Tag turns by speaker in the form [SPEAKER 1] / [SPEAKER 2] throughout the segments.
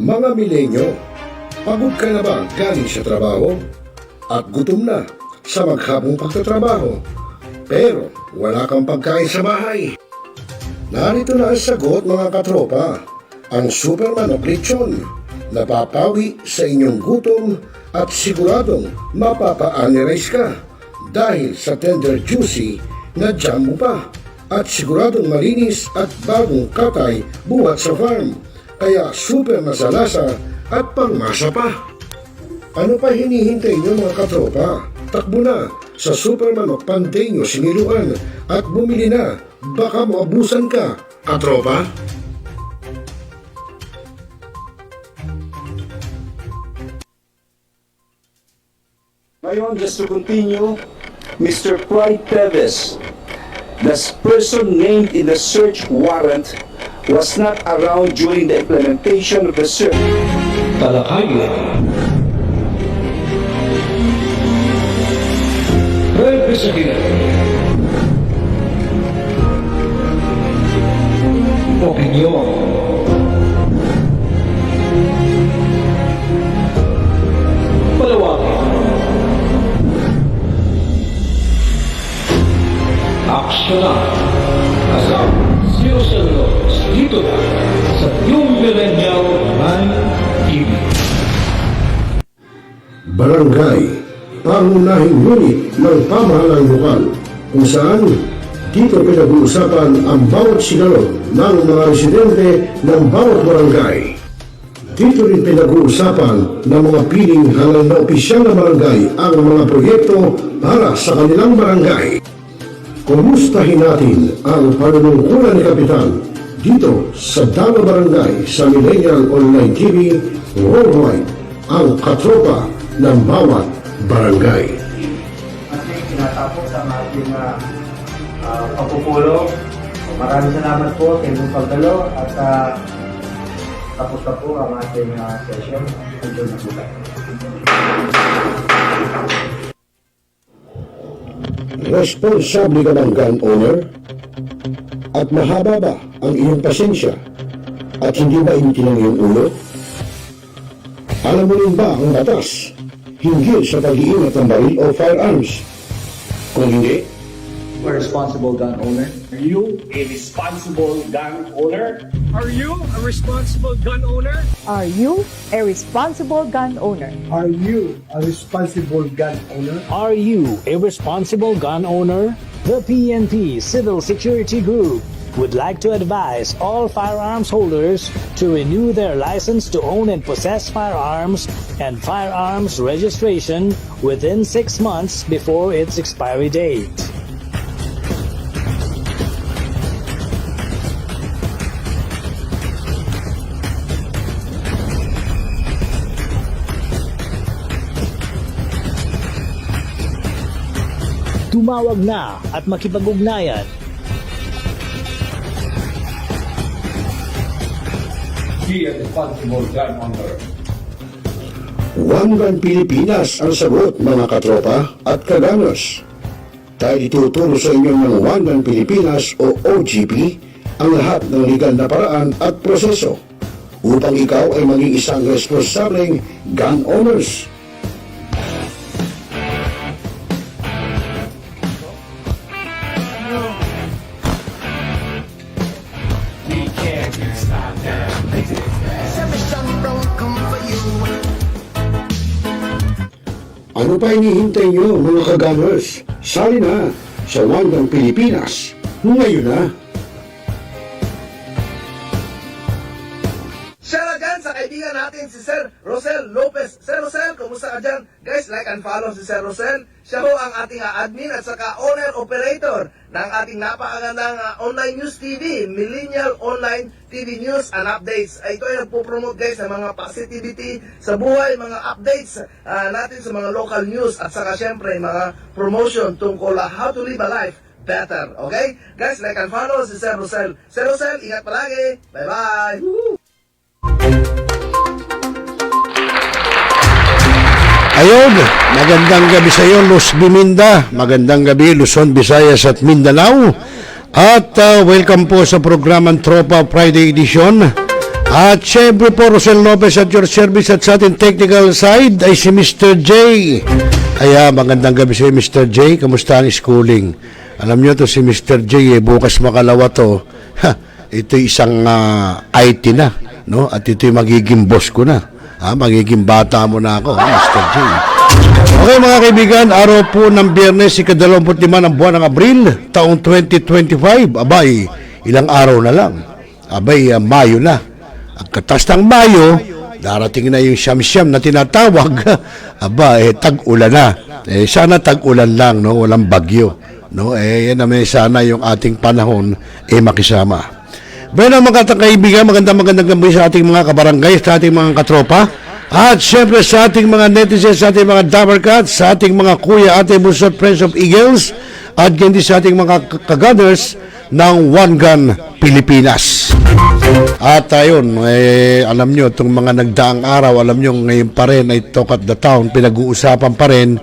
[SPEAKER 1] Mga milenyo, pagod ka na ba galing sa trabaho? At gutom na sa maghapong pagtatrabaho? Pero wala kang pagkain sa bahay. Narito na ang sagot mga katropa, ang Super Manok Lechon. Napapawi sa inyong gutom at siguradong mapapa-analyze ka dahil sa tender juicy na jam mo pa. At siguradong malinis at bagong katay buhat sa farm. Kaya super masalasa at pangmasa pa. Ano pa hinihintay niyo mga katropa? Takbo na sa Super Manok Panteño Siniluan at bumili na. Baka maabusan ka, katropa.
[SPEAKER 2] Ngayon, just to continue, Mr. Clyde Teves, the person named in the search warrant, was not around during the implementation of the search.
[SPEAKER 3] Talakayan. Representative. Opinion. Palawakin. Aksyonan. Kasama Zero Celulos dito na sa New Millennial 9 TV.
[SPEAKER 1] Barangay, pangunahing unit ng pamahalang lokal kung saan dito pinag-uusapan ang bawat sigalot ng mga residente ng bawat barangay. Dito rin pinag-uusapan ng mga piling halal na opisyal na barangay ang mga proyekto para sa kanilang barangay. Kumustahin natin ang panunungkulan ni Kapitan dito sa Dama Barangay sa Millennial Online TV Worldwide, ang katropa ng bawat barangay.
[SPEAKER 4] Ating tinatapos ang ating pagpupulong. Maraming salamat po sa inyong pagdalo at tapos na po ang ating session. Enjoy na po tayo.
[SPEAKER 1] Responsable ka ng gun owner? At mahaba ba ang iyong pasensya? At hindi ba intin ang iyong ulo? Alam mo rin ba ang batas hinggil sa pag-iingat ng baril o firearms? Kung hindi,
[SPEAKER 5] A responsible gun owner.
[SPEAKER 2] Are you a responsible gun owner?
[SPEAKER 6] Are you a responsible gun owner?
[SPEAKER 7] Are you a responsible gun owner?
[SPEAKER 8] Are you a responsible gun owner?
[SPEAKER 9] Are you a responsible gun owner? The PNP Civil Security Group would like to advise all firearms holders to renew their license to own and possess firearms and firearms registration within 6 months before its expiry date. Tumawag na at makipag-ugnayan.
[SPEAKER 3] Be a responsible gun owner.
[SPEAKER 1] One Gun Pilipinas ang sagot mga katropa at kaganos. Dahil ituturo sa inyo ng One Gun Pilipinas o OGP ang lahat ng legal na paraan at proseso upang ikaw ay maging isang responsableng gun owners. Ano pa hinihintay nyo mga kagamers? Sali na sa One Gun Pilipinas ngayon na!
[SPEAKER 10] Shout out dyan sa kaibigan natin si Sir Rosel Lopez. Sir Rosel, kumusta ka dyan? Guys, like and follow si Sir Rosel. Siya ho ang ating admin at saka owner-operator ng ating napakagandang online news TV, Millennial Online TV News and Updates. Ito ay nagpo-promote guys ng mga positivity sa buhay, mga updates natin sa mga local news at saka syempre mga promotion tungkol how to live a life better. Okay? Guys, like and follow si Sir Rosel. Sir Rosel, ingat palagi. Bye-bye. Woo!
[SPEAKER 1] Ayun, magandang gabi sa iyo, Luz Biminda. Magandang gabi, Luzon, Visayas at Mindanao. At welcome po sa programang Tropa Friday Edition. At syempre po, Rosel Lopez at your service at sa ating technical side ay si Mr. J. Kaya magandang gabi sa Mr. J. Kamusta ang schooling? Alam nyo to si Mr. J, bukas makalawa to. Ito isang IT na, no? At ito yung magiging boss ko na. Magiging bata mo na ako, Mr. J. Okay mga kaibigan, araw po ng Biyernes, ika-25 ng buwan ng Abril, taong 2025. Abay, ilang araw na lang. Abay, Mayo na. Ang katas ng Mayo, darating na yung siyam-siyam na tinatawag. Aba, tag-ulan na. Sana tag-ulan lang, no? Walang bagyo. No? Yan naman sana yung ating panahon makisama. Bueno, mga kaibigan, magandang gabi sa ating mga kabarangay, sa ating mga katropa. At syempre sa ating mga netizens, sa ating mga Dabarcats, sa ating mga kuya, ate, busot, friends of Eagles, at hindi sa ating mga kagaders ng One Gun Pilipinas. At ayun, alam nyo, itong mga nagdaang araw, alam nyo, ngayon pa rin ay Talk at the Town, pinag-uusapan pa rin,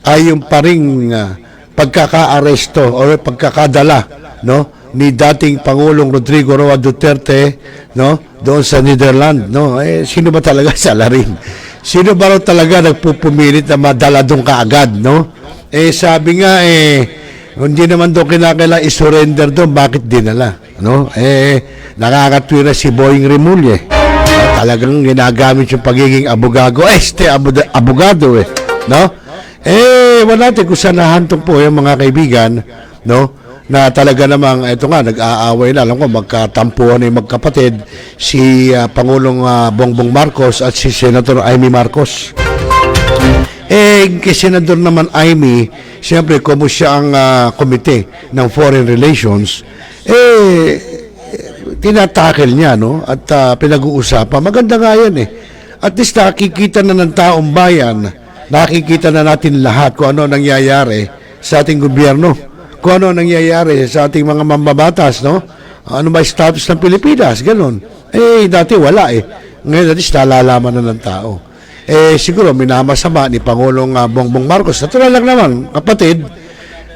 [SPEAKER 1] ay yung pa rin pagkaka-aresto o pagkakadala, no, ni dating Pangulong Rodrigo Roa Duterte, no, doon sa Netherlands, no. Sino ba talaga salarin? Sino ba talaga nagpupumilit na madala doon kaagad, no? Sabi nga hindi naman doon kinakailangan i-surrender doon, bakit dinala, no? Nakakatwira si Boying Remulla, talagang ginagamit yung pagiging abogado, abogado, no? Wala natin kung saan nahantong po yung mga kaibigan, no? Na talaga namang, ito nga, nag-aaway na, alam ko, magkatampuhan yung magkapatid, si Pangulong Bongbong Marcos at si Senator Amy Marcos. Kay Senador naman Amy, siyempre, kung siya ang komite ng Foreign Relations, tinatakel niya, no? At pinag-uusapan. Maganda nga yan, At least nakikita na ng taong bayan, nakikita na natin lahat kung ano nangyayari sa ating gobyerno. Kung ano nangyayari sa ating mga mambabatas, no? Ano ba status ng Pilipinas? Ganon. Dati wala, Ngayon, at least nalalaman na ng tao. Siguro, minamasama ni Pangulong Bongbong Marcos. Natural lang naman, kapatid,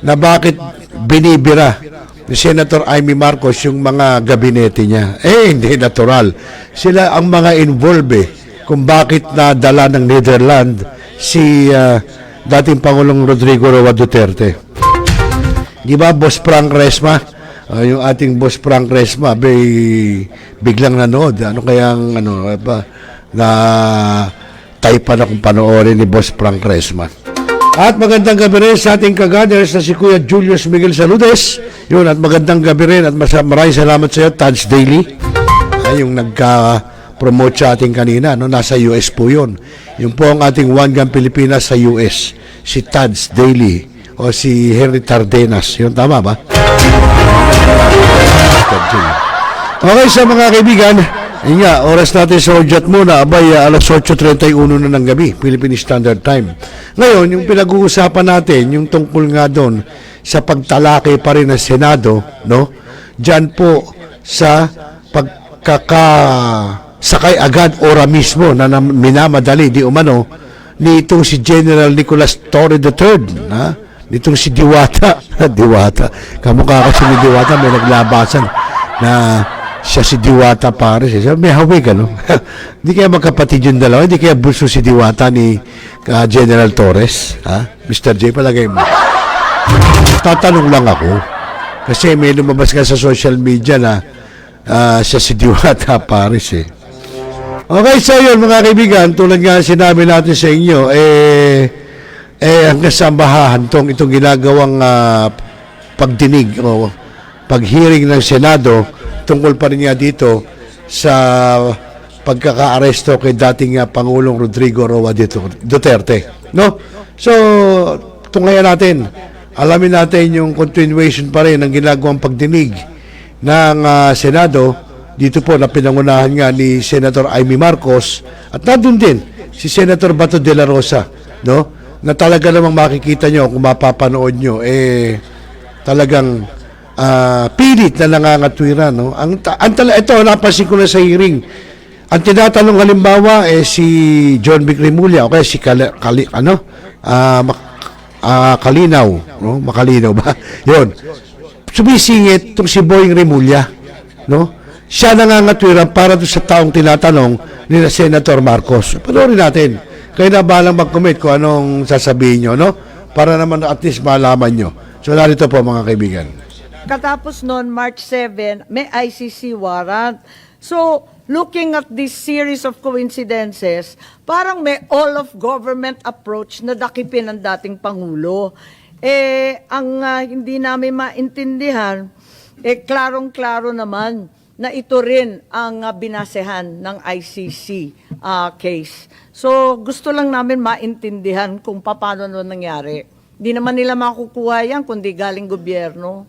[SPEAKER 1] na bakit binibira ni Senator Amy Marcos yung mga gabinete niya. Hindi natural. Sila ang mga involved, kung bakit nadala ng Netherlands si dating Pangulong Rodrigo Roa Duterte. Di ba, Boss Frank Resma? Yung ating Boss Frank Resma, biglang nanood. Ano kayang, na taypan akong panoorin ni Boss Frank Resma. At magandang gabi rin sa ating kagaders na si Kuya Julius Miguel Saludes. Yun, at magandang gabi rin at maraming salamat sa iyo, Tads Daily. Yung nagka-promote sa ating kanina, no? Nasa US po yun. Yung po ang ating One Gun Pilipinas sa US, si Tads Daily. O si Henry Tardenas. Yun, tama ba? Okay, sa mga kaibigan, yun nga, oras natin sa udyat muna, abay, alas 8:31 na ng gabi, Philippine Standard Time. Ngayon, yung pinag-uusapan natin, yung tungkol nga doon sa pagtalakay pa rin ng Senado, no? Diyan po sa pagkakasakay agad ora mismo na minamadali, di umano, ni itong si General Nicolas Torre III, ha? Nitong si Diwata. Diwata. Kamukha kasi ni Diwata, may naglabasan na siya si Diwata Pares. May hawig, ano? Hindi kaya magkapatid yung dalawa? Hindi kaya bulso si Diwata ni General Torres? Ha? Mr. J, palagay mo. Tatanong lang ako. Kasi may lumabas ka sa social media na siya si Diwata Pares, Okay, so yun mga kaibigan, tulad nga sinabi natin sa inyo, hanggang sa mahahantong itong ginagawang pagdinig o pag-hearing ng Senado tungkol pa rin nga dito sa pagkaka-aresto kay dating Pangulong Rodrigo Roa Duterte. No? So, tungayan natin. Alamin natin yung continuation pa rin ng ginagawang pagdinig ng Senado. Dito po na pinangunahan nga ni Senator Amy Marcos at nandun din si Senator Bato de la Rosa, no? Na talaga namang makikita nyo kung mapapanood nyo, talagang pilit na nangangatwira, no? Ito, napansin ko na sa hearing. Ang tinatanong halimbawa, si John Vic Remulla, okay, si Kalinaw, no? Makalinaw ba? Yun. Sumisingit itong si Boying Remulla, no? siya nangangatwiran para doon sa taong tinatanong ni na Senator Marcos. Panoorin natin. Kayo na balang mag-commit kung anong sasabihin nyo, no? Para naman at least malaman nyo. So, narito po mga kaibigan.
[SPEAKER 11] Katapos noon, March 7, may ICC warrant. So, looking at this series of coincidences, parang may all-of-government approach na dakipin ng dating Pangulo. Ang hindi namin maintindihan, klarong-klaro naman na ito rin ang binasehan ng ICC case. So, gusto lang namin maintindihan kung paano nangyari. Hindi naman nila makukuha yan kundi galing gobyerno.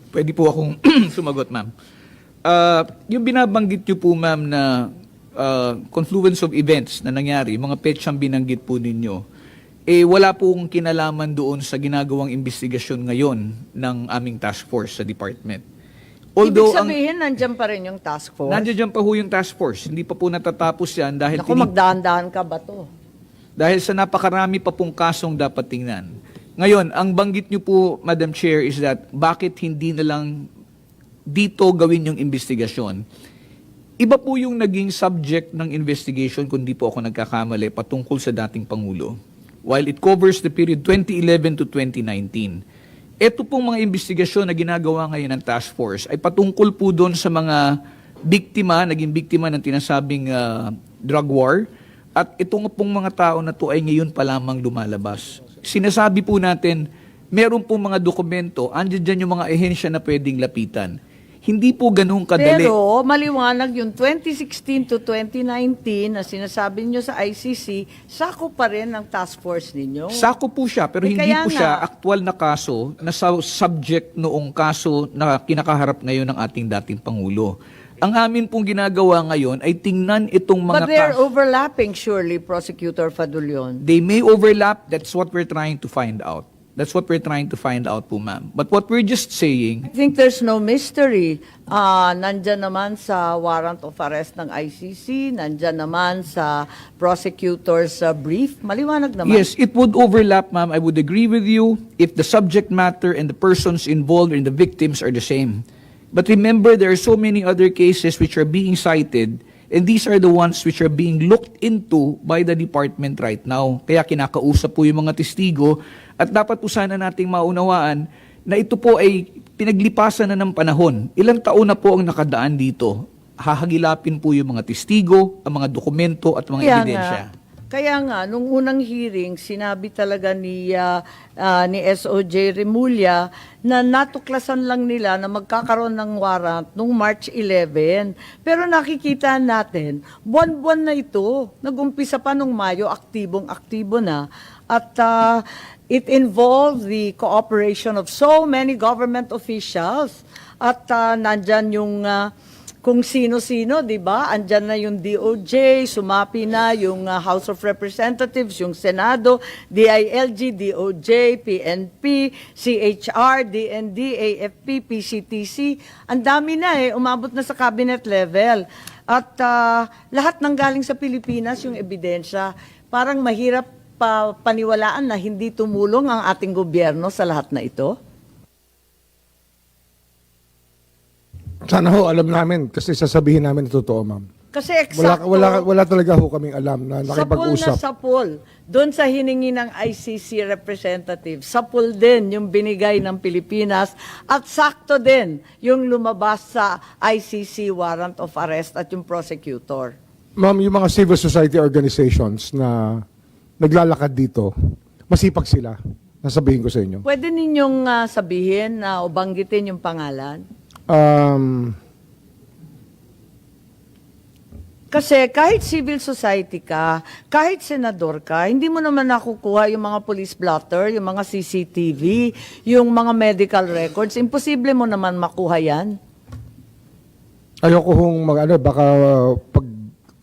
[SPEAKER 5] Pwede po akong sumagot, ma'am. Yung binabanggit niyo po, ma'am, na confluence of events na nangyari, mga petsang binanggit po ninyo, wala pong kinalaman doon sa ginagawang investigasyon ngayon ng aming task force sa department.
[SPEAKER 11] Ibig sabihin, nandyan pa rin yung task force?
[SPEAKER 5] Nandiyan pa ho yung task force. Hindi pa po natatapos yan dahil...
[SPEAKER 11] Naku, magdahan-dahan ka ba to?
[SPEAKER 5] Dahil sa napakarami pa pong kasong dapat tingnan. Ngayon, ang banggit niyo po, Madam Chair, is that bakit hindi na lang dito gawin yung investigasyon? Iba po yung naging subject ng investigation, kung di po ako nagkakamali, patungkol sa dating Pangulo. While it covers the period 2011 to 2019. Ito pong mga investigasyon na ginagawa ngayon ng task force ay patungkol po doon sa mga biktima, naging biktima ng tinasabing drug war. At itong pong mga tao na to ay ngayon pa lamang lumalabas. Sinasabi po natin, meron pong mga dokumento, andyan dyan yung mga ehensya na pwedeng lapitan. Hindi po ganun kadali.
[SPEAKER 11] Pero maliwanag yung 2016 to 2019 na sinasabi nyo sa ICC, sako pa rin ang task force ninyo.
[SPEAKER 5] Sako po siya, pero hindi po siya aktual na kaso na subject noong kaso na kinakaharap ngayon ng ating dating Pangulo. Ang amin pong ginagawa ngayon ay tingnan itong mga
[SPEAKER 11] But they're overlapping surely, Prosecutor Fadulion.
[SPEAKER 5] They may overlap, that's what we're trying to find out. That's what we're trying to find out po, ma'am. But what we're just saying...
[SPEAKER 11] I think there's no mystery. Nandyan naman sa warrant of arrest ng ICC, nandyan naman sa prosecutor's brief. Maliwanag naman.
[SPEAKER 5] Yes, it would overlap, ma'am. I would agree with you if the subject matter and the persons involved and the victims are the same. But remember, there are so many other cases which are being cited, and these are the ones which are being looked into by the department right now. Kaya kinakausap po yung mga testigo. At dapat po sana nating maunawaan na ito po ay pinaglipasan na ng panahon. Ilang taon na po ang nakadaan dito. Hahagilapin po yung mga testigo, ang mga dokumento at mga ebidensya.
[SPEAKER 11] Kaya nga, nung unang hearing, sinabi talaga ni SOJ Remulla na natuklasan lang nila na magkakaroon ng warrant nung March 11. Pero nakikita natin, buwan-buwan na ito. Nag-umpisa pa nung Mayo, aktibong-aktibo na. At it involved the cooperation of so many government officials. At nandyan yung kung sino-sino, di ba? Andyan na yung DOJ, sumapi na yung House of Representatives, yung Senado, DILG, DOJ, PNP, CHR, DND, AFP, PCTC. Ang dami na umabot na sa cabinet level. At lahat nang galing sa Pilipinas yung ebidensya. Parang mahirap paniwalaan na hindi tumulong ang ating gobyerno sa lahat na ito?
[SPEAKER 8] Sana ho, alam namin kasi sasabihin namin na totoo, ma'am.
[SPEAKER 11] Kasi eksakto.
[SPEAKER 8] Wala talaga ho kaming alam na nakipag-usap.
[SPEAKER 11] Sapul. Doon sa hiningi ng ICC representative, sapul din yung binigay ng Pilipinas at sakto din yung lumabas sa ICC warrant of arrest at yung prosecutor.
[SPEAKER 8] Ma'am, yung mga civil society organizations na naglalakad dito, masipag sila. Nasabihin ko sa inyo.
[SPEAKER 11] Pwede ninyong sabihin na o banggitin yung pangalan? Kasi kahit civil society ka, kahit senador ka, hindi mo naman nakukuha yung mga police blotter, yung mga CCTV, yung mga medical records. Imposible mo naman makuha yan.
[SPEAKER 8] Ayoko hong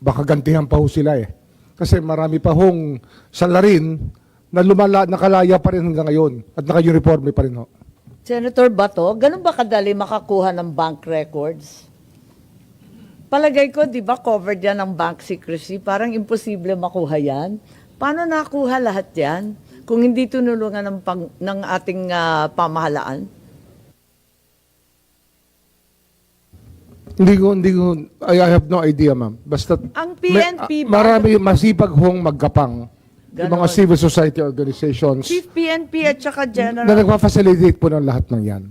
[SPEAKER 8] baka gantihan pa ho sila eh. Kasi marami pa hong salarin na nakalaya pa rin hanggang ngayon at naka-uniforme pa rin ho.
[SPEAKER 11] Senator Bato, ganun ba kadali makakuha ng bank records? Palagay ko, di ba, covered yan ng bank secrecy? Parang imposible makuha yan. Paano nakuha lahat yan kung hindi tunulungan ng ating pamahalaan?
[SPEAKER 8] Hindi ko, I have no idea, ma'am. Basta,
[SPEAKER 11] Ang PNP ba?
[SPEAKER 8] marami masipag hong magkapang. Yung mga
[SPEAKER 11] Ganon.
[SPEAKER 8] civil society organizations
[SPEAKER 11] Chief PNP at saka General.
[SPEAKER 8] na nagpa-facilitate po ng lahat ng yan.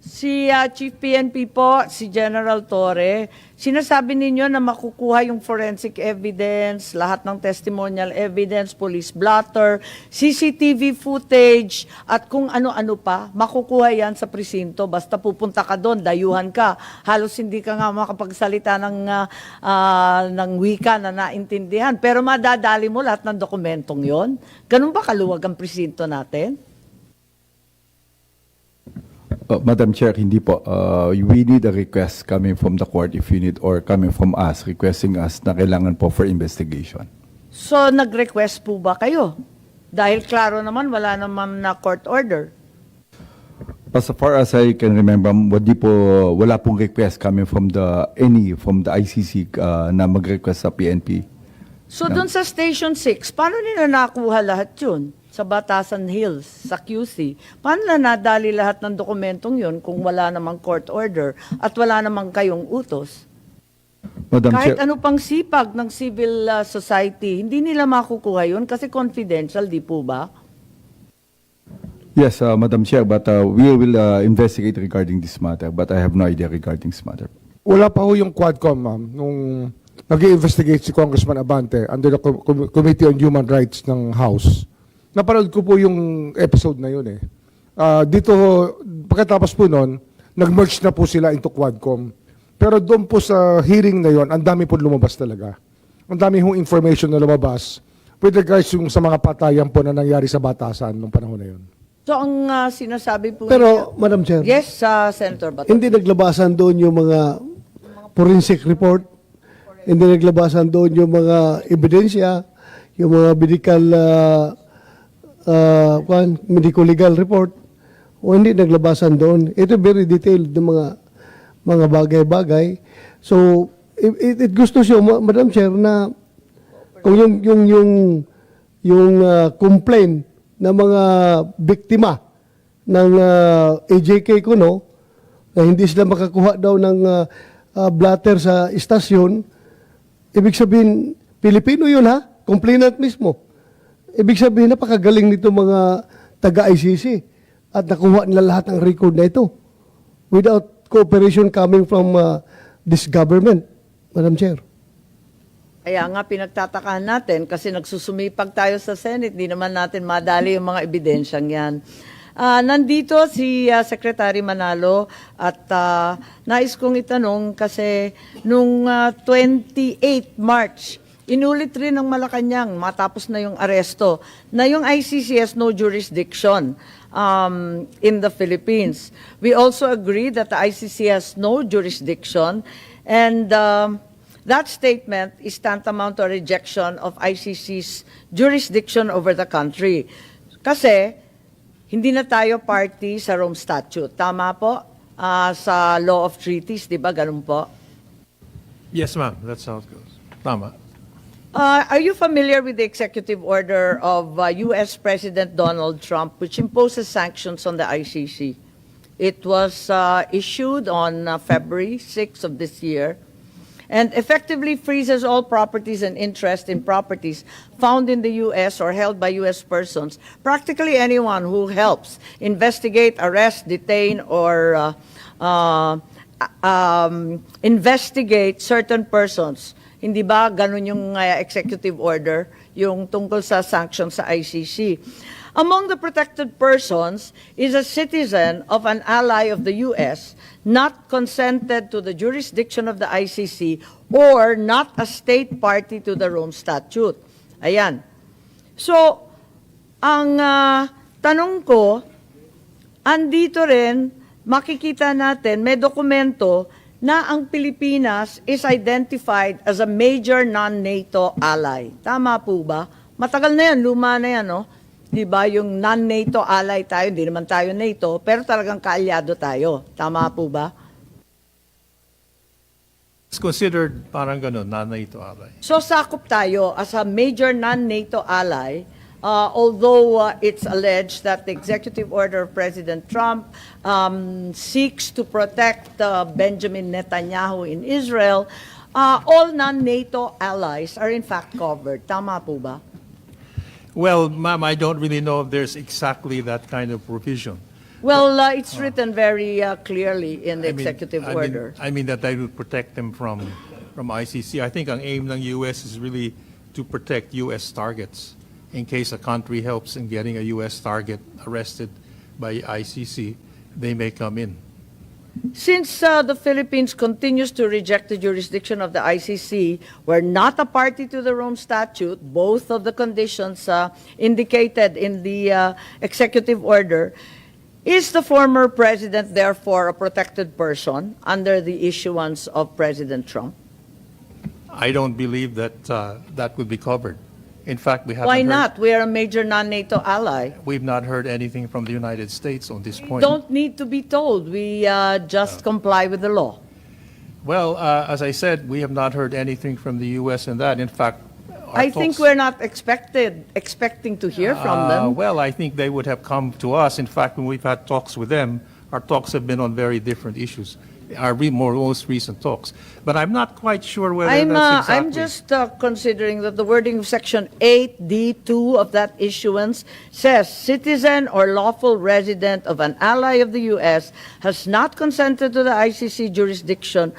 [SPEAKER 11] Si Chief PNP po, si General Torre, sinasabi ninyo na makukuha yung forensic evidence, lahat ng testimonial evidence, police blotter, CCTV footage, at kung ano-ano pa, makukuha yan sa presinto. Basta pupunta ka doon, dayuhan ka. Halos hindi ka nga makapagsalita ng wika na naintindihan. Pero madadali mo lahat ng dokumentong yon. Ganun ba kaluwag ang presinto natin?
[SPEAKER 12] Madam Chair, hindi po. We need a request coming from the court if you need, or coming from us, requesting us na kailangan po for investigation.
[SPEAKER 11] So, nag-request po ba kayo? Dahil klaro naman, wala naman na court order.
[SPEAKER 12] As far as I can remember, wala pong request coming from the ICC na mag-request sa PNP.
[SPEAKER 11] So, dun sa Station 6, paano nila nakuha lahat yun? Sa Batasan Hills, sa QC. Paano na nadali lahat ng dokumentong yun kung wala namang court order at wala namang kayong utos?
[SPEAKER 12] Madam
[SPEAKER 11] Kahit
[SPEAKER 12] Chair,
[SPEAKER 11] ano pang sipag ng civil society, hindi nila makukuha yun kasi confidential, di po ba?
[SPEAKER 12] yes, Madam Chair, but we will investigate regarding this matter, but I have no idea regarding this matter.
[SPEAKER 8] Wala pa ho yung Quadcom, ma'am, nung nag-i-investigate si Congressman Abante under the Committee on Human Rights ng House. Napanood ko po yung episode na yun eh. Dito, pagkatapos po nun, nag-merge na po sila into Quadcom. Pero doon po sa hearing na yun, ang dami po lumabas talaga. Ang dami hong information na lumabas with regards yung sa mga patayan po na nangyari sa Batasan nung panahon na yun.
[SPEAKER 11] So, ang sinasabi po
[SPEAKER 13] Pero, Madam Chair,
[SPEAKER 11] yes, Senator Bato.
[SPEAKER 13] hindi naglabasan doon yung mga forensic report, hindi naglabasan doon yung mga ebidensya, yung mga medical legal report, o hindi naglabasan doon. Ito very detailed ng mga bagay-bagay. So, it goes to show, Madam Chair, na kung yung complaint ng mga biktima ng AJK Kuno, na hindi sila makakuha daw ng blatter sa istasyon, ibig sabihin, Pilipino yun ha, complainant mismo. Ibig sabihin, napakagaling nito mga taga-ICC at nakuha nila lahat ng record na ito without cooperation coming from this government, Madam Chair.
[SPEAKER 11] Kaya nga pinagtatakaan natin kasi nagsusumipag tayo sa Senate, di naman natin madali yung mga ebidensyang yan. Nandito si Secretary Manalo at nais kong itanong kasi nung 28 March, inulit rin ng Malacanang matapos na yung aresto na yung ICC has no jurisdiction in the Philippines. We also agree that the ICC has no jurisdiction and that statement is tantamount to a rejection of ICC's jurisdiction over the country. Kasi hindi na tayo party sa Rome Statute. Tama po? Sa Law of Treaties, di ba? Ganun po?
[SPEAKER 6] Yes, ma'am. That's how it goes. Tama.
[SPEAKER 11] Are you familiar with the executive order of U.S. President Donald Trump, which imposes sanctions on the ICC? It was issued on February 6 of this year and effectively freezes all properties and interest in properties found in the U.S. or held by U.S. persons, practically anyone who helps investigate, arrest, detain, or investigate certain persons. Hindi ba ganun yung executive order, yung tungkol sa sanctions sa ICC? Among the protected persons is a citizen of an ally of the U.S. not consented to the jurisdiction of the ICC or not a state party to the Rome Statute. Ayan. So, ang tanong ko, andito rin, makikita natin, may dokumento na ang Pilipinas is identified as a major non-NATO ally. Tama po ba? Matagal na yan, luma na yan, no? Di ba, yung non-NATO ally tayo, hindi naman tayo NATO, pero talagang kaalyado tayo. Tama po ba?
[SPEAKER 6] It's considered parang ganun, non-NATO ally.
[SPEAKER 11] So, sakop tayo as a major non-NATO ally although it's alleged that the executive order of President Trump seeks to protect Benjamin Netanyahu in Israel, all non-NATO allies are in fact covered. Tama po ba?
[SPEAKER 6] Well, ma'am, I don't really know if there's exactly that kind of provision.
[SPEAKER 11] Well, it's written very clearly in the executive order.
[SPEAKER 6] I mean that they would protect them from ICC. I think ang aim ng US is really to protect US targets in case a country helps in getting a US target arrested by ICC, they may come in.
[SPEAKER 11] Since the Philippines continues to reject the jurisdiction of the ICC, we're not a party to the Rome Statute, both of the conditions indicated in the executive order. Is the former president therefore a protected person under the issuance of President Trump?
[SPEAKER 6] I don't believe that that would be covered. In fact, we haven't
[SPEAKER 11] Why
[SPEAKER 6] heard,
[SPEAKER 11] not? We are a major non-NATO ally.
[SPEAKER 6] we've not heard anything from the United States on this point.
[SPEAKER 11] Don't need to be told. We just comply with the law.
[SPEAKER 6] Well, as I said, we have not heard anything from the U.S. in that. In fact,
[SPEAKER 11] I think we're not expecting to hear from them.
[SPEAKER 6] Well, I think they would have come to us. In fact, when we've had talks with them, our talks have been on very different issues, our most recent talks. But I'm not quite sure whether that's exactly...
[SPEAKER 11] I'm just considering that the wording of Section 8D2 of that issuance says, citizen or lawful resident of an ally of the U.S. has not consented to the ICC jurisdiction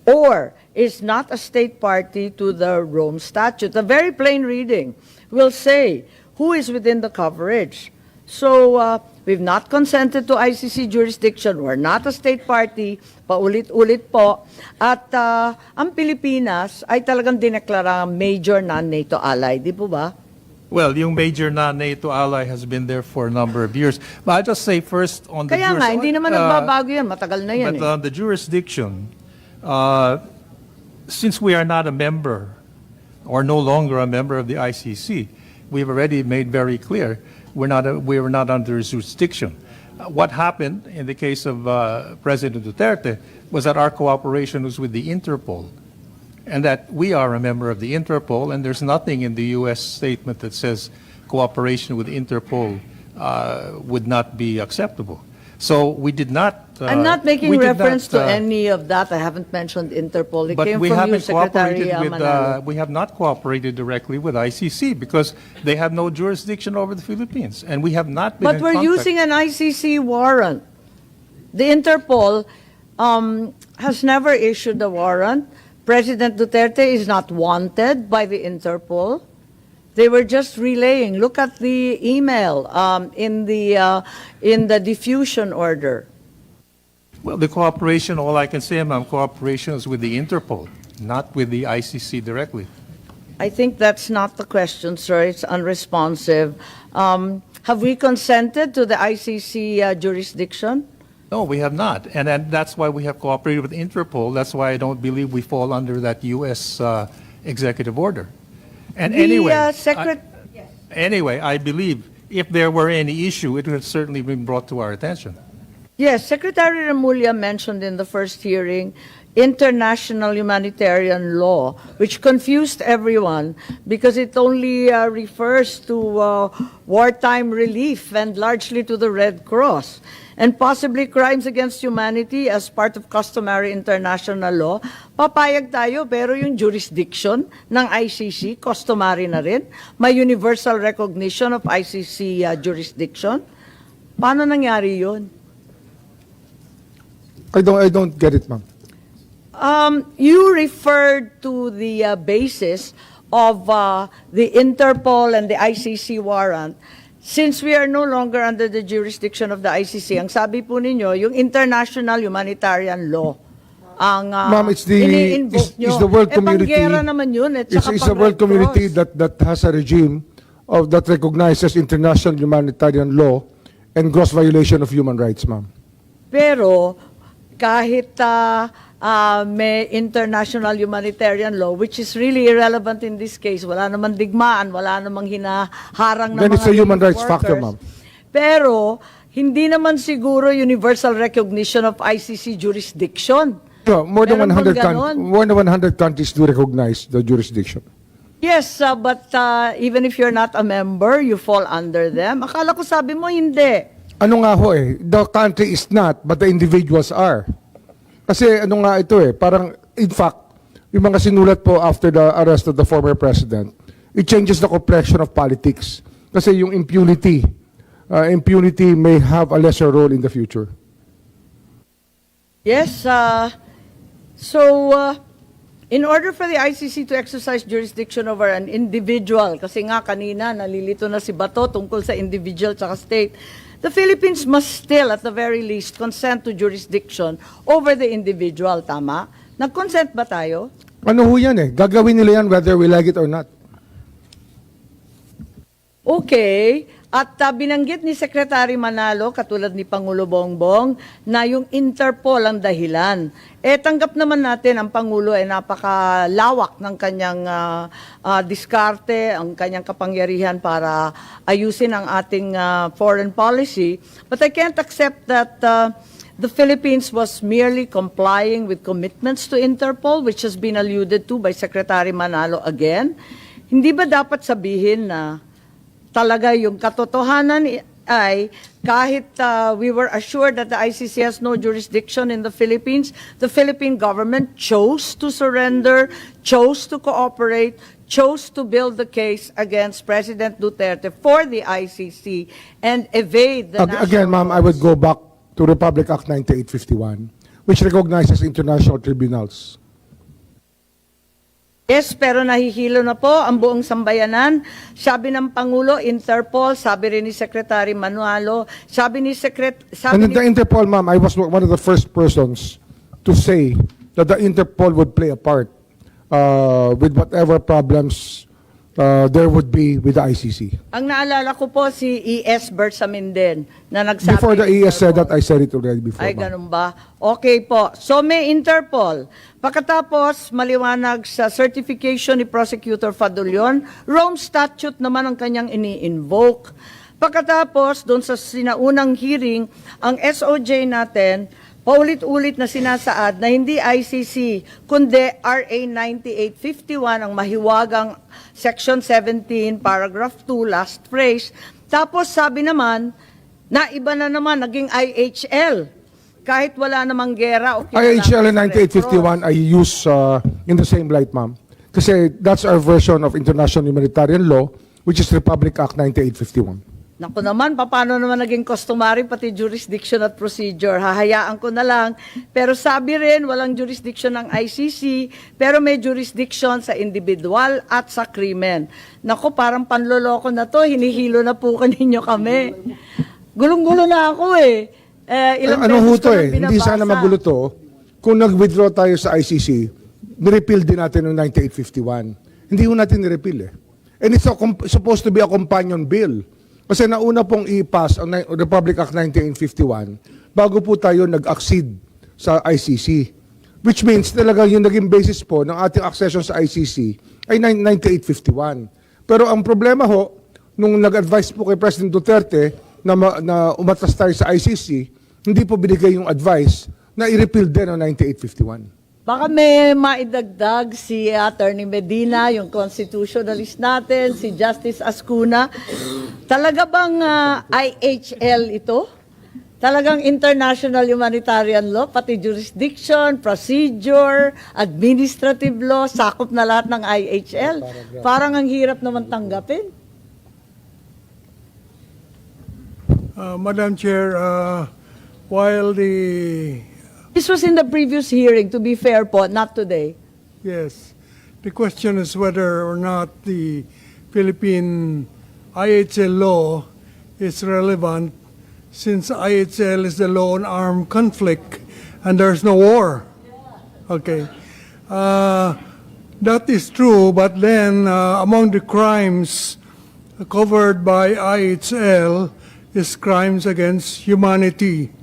[SPEAKER 11] or is not a state party to the Rome Statute. A very plain reading will say who is within the coverage. So we've not consented to ICC jurisdiction. We're not a state party. Paulit-ulit po. At ang Pilipinas ay talagang dineklara major non-NATO ally. Di po ba?
[SPEAKER 6] Well, yung major non-NATO ally has been there for a number of years. But I'll just say first on the
[SPEAKER 11] Kaya nga, hindi naman nagbabago yan. Matagal na yan.
[SPEAKER 6] But on the jurisdiction, since we are not a member or no longer a member of the ICC, we've already made very clear we were not under jurisdiction. What happened in the case of President Duterte was that our cooperation was with the Interpol, and that we are a member of the Interpol, and there's nothing in the U.S. statement that says cooperation with Interpol would not be acceptable. So we did not...
[SPEAKER 11] I'm not making reference to any of that. I haven't mentioned Interpol. It
[SPEAKER 6] but
[SPEAKER 11] came
[SPEAKER 6] we
[SPEAKER 11] from you,
[SPEAKER 6] haven't
[SPEAKER 11] Secretary
[SPEAKER 6] cooperated with,
[SPEAKER 11] Manalo.
[SPEAKER 6] we have not cooperated directly with ICC because they have no jurisdiction over the Philippines, and we have not been
[SPEAKER 11] But
[SPEAKER 6] in
[SPEAKER 11] we're
[SPEAKER 6] contact.
[SPEAKER 11] using an ICC warrant. The Interpol has never issued a warrant. President Duterte is not wanted by the Interpol. They were just relaying. Look at the email in the diffusion order.
[SPEAKER 6] Well, the cooperation, all I can say, ma'am, cooperation is with the Interpol, not with the ICC directly.
[SPEAKER 11] I think that's not the question, sir. It's unresponsive. Have we consented to the ICC jurisdiction?
[SPEAKER 6] No, we have not. And that's why we have cooperated with Interpol. That's why I don't believe we fall under that U.S. executive order. And anyway, I believe if there were any issue, it would have certainly been brought to our attention.
[SPEAKER 11] Yes, Secretary Remulla mentioned in the first hearing international humanitarian law, which confused everyone because it only refers to wartime relief and largely to the Red Cross, and possibly crimes against humanity as part of customary international law. Papayag tayo, pero yung jurisdiction ng ICC, customary na rin. May universal recognition of ICC jurisdiction. Paano nangyari yun?
[SPEAKER 8] I don't get it, ma'am.
[SPEAKER 11] You referred to the basis of the Interpol and the ICC warrant. Since we are no longer under the jurisdiction of the ICC, ang sabi po ninyo, yung international humanitarian law, ang
[SPEAKER 8] Ma'am, it's
[SPEAKER 11] ini-invoke nyo.
[SPEAKER 8] the world community.
[SPEAKER 11] Panggera naman yun. At
[SPEAKER 8] It's
[SPEAKER 11] saka
[SPEAKER 8] the world
[SPEAKER 11] pag-Red
[SPEAKER 8] community
[SPEAKER 11] Cross.
[SPEAKER 8] that has a regime that recognizes international humanitarian law and gross violation of human rights, ma'am.
[SPEAKER 11] Pero kahit may international humanitarian law, which is really irrelevant in this case, wala namang digmaan, wala namang hinaharang na
[SPEAKER 8] Then
[SPEAKER 11] mga
[SPEAKER 8] it's a human
[SPEAKER 11] relief
[SPEAKER 8] rights factor,
[SPEAKER 11] workers.
[SPEAKER 8] ma'am.
[SPEAKER 11] Pero hindi naman siguro universal recognition of ICC jurisdiction.
[SPEAKER 8] No, more than
[SPEAKER 11] Meron bang
[SPEAKER 8] 100
[SPEAKER 11] ganon?
[SPEAKER 8] more than 100 countries do recognize the jurisdiction.
[SPEAKER 11] Yes, but even if you're not a member, you fall under them. Akala ko sabi mo hindi.
[SPEAKER 8] Ano nga ho eh, the country is not, but the individuals are. Kasi ano nga ito eh, parang, in fact, yung mga sinulat po after the arrest of the former president, it changes the complexion of politics. Kasi yung impunity may have a lesser role in the future.
[SPEAKER 11] Yes, in order for the ICC to exercise jurisdiction over an individual, kasi nga kanina nalilito na si Bato tungkol sa individual at state, the Philippines must still, at the very least, consent to jurisdiction over the individual, tama? Nag-consent ba tayo?
[SPEAKER 8] Ano ho yan eh, gagawin nila yan whether we like it or not.
[SPEAKER 11] Okay. At binanggit ni Secretary Manalo, katulad ni Pangulo Bongbong, na yung Interpol ang dahilan. Tanggap naman natin ang Pangulo ay napakalawak ng kanyang diskarte, ang kanyang kapangyarihan para ayusin ang ating foreign policy. But I can't accept that the Philippines was merely complying with commitments to Interpol, which has been alluded to by Secretary Manalo again. Hindi ba dapat sabihin na talaga yung katotohanan ay kahit we were assured that the ICC has no jurisdiction in the Philippines, the Philippine government chose to surrender, chose to cooperate, chose to build the case against President Duterte for the ICC and evade the
[SPEAKER 8] Again, ma'am, I would go back to Republic Act 9851, which recognizes international tribunals.
[SPEAKER 11] Yes, pero nahihilo na po ang buong sambayanan. Sabi ng Pangulo, Interpol, sabi rin ni Secretary Manalo, sabi ni
[SPEAKER 8] And the Interpol, ma'am, I was one of the first persons to say that the Interpol would play a part with whatever problems there would be with the ICC.
[SPEAKER 11] Ang naalala ko po si E.S. Bersamin din na nagsabi.
[SPEAKER 8] Before the ES said that, I said it already before.
[SPEAKER 11] Ay,
[SPEAKER 8] ma'am.
[SPEAKER 11] ganun ba? Okay po. So may Interpol. Pagkatapos, maliwanag sa certification ni Prosecutor Fadulion, Rome Statute naman ang kanyang ini-invoke. Pagkatapos, doon sa sinaunang hearing, ang SOJ natin, paulit-ulit na sinasaad na hindi ICC, kundi RA 9851 ang mahiwagang Section 17, Paragraph 2, last phrase. Tapos sabi naman, na iba na naman, naging IHL. Kahit wala namang gera o
[SPEAKER 8] IHL and 9851 I use in the same light, ma'am. Kasi that's our version of international humanitarian law, which is Republic Act 9851.
[SPEAKER 11] Naku naman, paano naman naging customary pati jurisdiction at procedure? Hahayaan ko na lang. Pero sabi rin, walang jurisdiction ng ICC, pero may jurisdiction sa individual at sa krimen. Naku, parang panloloko na to, hinihilo na po ninyo kami. Gulong-gulo na ako eh.
[SPEAKER 8] Ano ho to eh, hindi sana magulo to. Kung nag-withdraw tayo sa ICC, nirepeal din natin ng 9851. Hindi ho natin nirepeal eh. And it's supposed to be a companion bill. Kasi nauna pong i-pass ang Republic Act 1951 bago po tayo nag-accede sa ICC. Which means talaga yung naging basis po ng ating accession sa ICC ay 9851. Pero ang problema ho, nung nag-advise po kay President Duterte na umatras tayo sa ICC, hindi po binigay yung advice na i-repeal din ang 9851.
[SPEAKER 11] Baka may maidagdag si Attorney Medina, yung constitutionalist natin, si Justice Ascuna. Talaga bang IHL ito? Talagang international humanitarian law, pati jurisdiction, procedure, administrative law, sakop na lahat ng IHL. Parang ang hirap naman tanggapin.
[SPEAKER 14] Madam Chair, while the...
[SPEAKER 11] This was in the previous hearing, to be fair po, not today.
[SPEAKER 14] Yes. The question is whether or not the Philippine IHL law is relevant since IHL is the law on armed conflict and there's no war. Okay. That is true, but then among the crimes covered by IHL is crimes against humanity.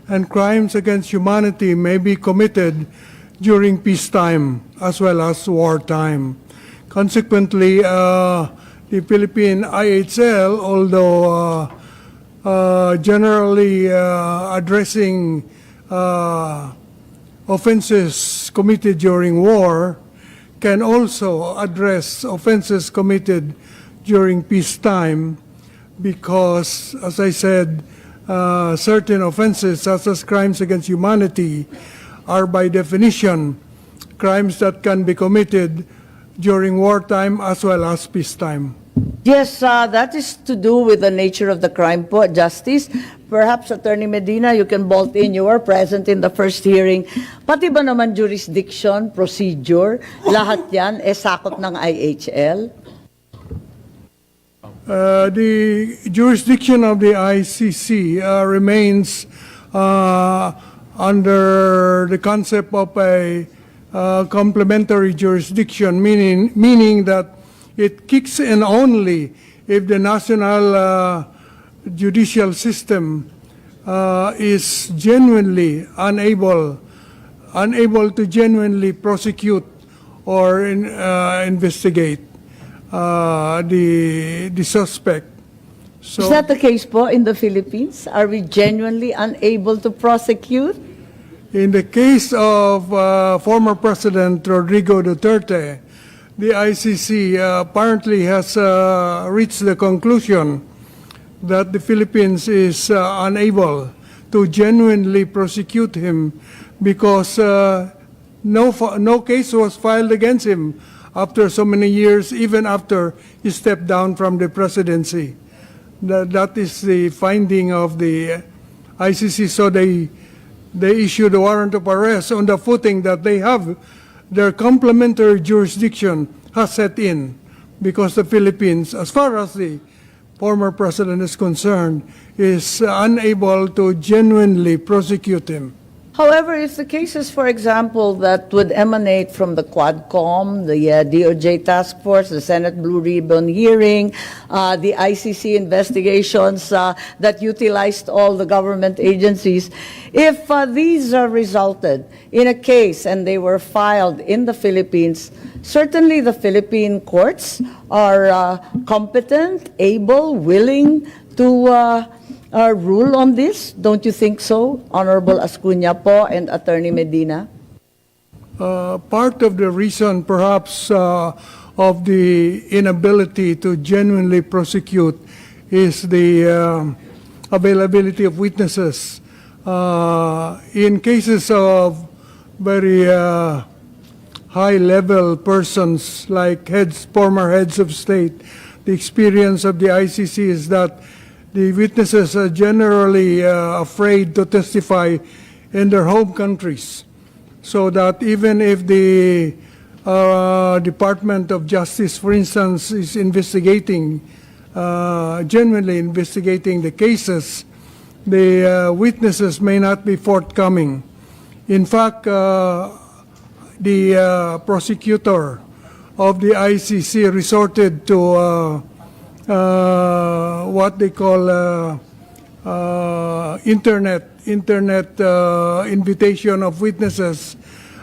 [SPEAKER 14] And crimes against humanity may be committed during peacetime as well as wartime. Consequently, the Philippine IHL, although generally addressing offenses committed during war, can also address offenses committed during peacetime because, as I said, certain offenses, such as crimes against humanity, are by definition crimes that can be committed during wartime as well as peacetime.
[SPEAKER 11] Yes, that is to do with the nature of the crime po, Justice. Perhaps, Attorney Medina, you can bolt in. You were present in the first hearing. Pati ba naman jurisdiction, procedure, lahat yan sakop ng IHL?
[SPEAKER 14] The jurisdiction of the ICC remains under the concept of a complementary jurisdiction, meaning that it kicks in only if the national judicial system is genuinely unable to genuinely prosecute or investigate the suspect. So,
[SPEAKER 11] Is that the case po in the Philippines? Are we genuinely unable to prosecute?
[SPEAKER 14] in the case of former President Rodrigo Duterte, the ICC apparently has reached the conclusion that the Philippines is unable to genuinely prosecute him because no case was filed against him after so many years, even after he stepped down from the presidency. That is the finding of the ICC. So they issued a warrant of arrest on the footing that they have their complementary jurisdiction has set in because the Philippines, as far as the former president is concerned, is unable to genuinely prosecute him.
[SPEAKER 11] However, if the cases, for example, that would emanate from the Quadcom, the DOJ task force, the Senate Blue Ribbon hearing, the ICC investigations that utilized all the government agencies, if these resulted in a case and they were filed in the Philippines, certainly the Philippine courts are competent, able, willing to rule on this? Don't you think so, Honorable Ascuna po and Attorney Medina?
[SPEAKER 14] Part of the reason, perhaps, of the inability to genuinely prosecute is the availability of witnesses. In cases of very high-level persons like former heads of state, the experience of the ICC is that the witnesses are generally afraid to testify in their home countries, so that even if the Department of Justice, for instance, is genuinely investigating the cases, the witnesses may not be forthcoming. In fact, the prosecutor of the ICC resorted to what they call internet invitation of witnesses,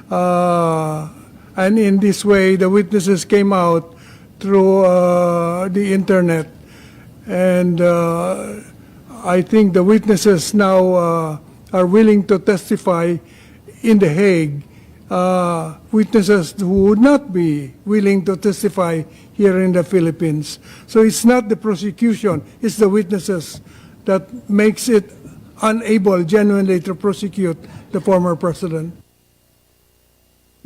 [SPEAKER 14] and in this way the witnesses came out through the internet, and I think the witnesses now are willing to testify in The Hague. Witnesses who would not be willing to testify here in the Philippines. So it's not the prosecution, it's the witnesses that makes it unable genuinely to prosecute the former president.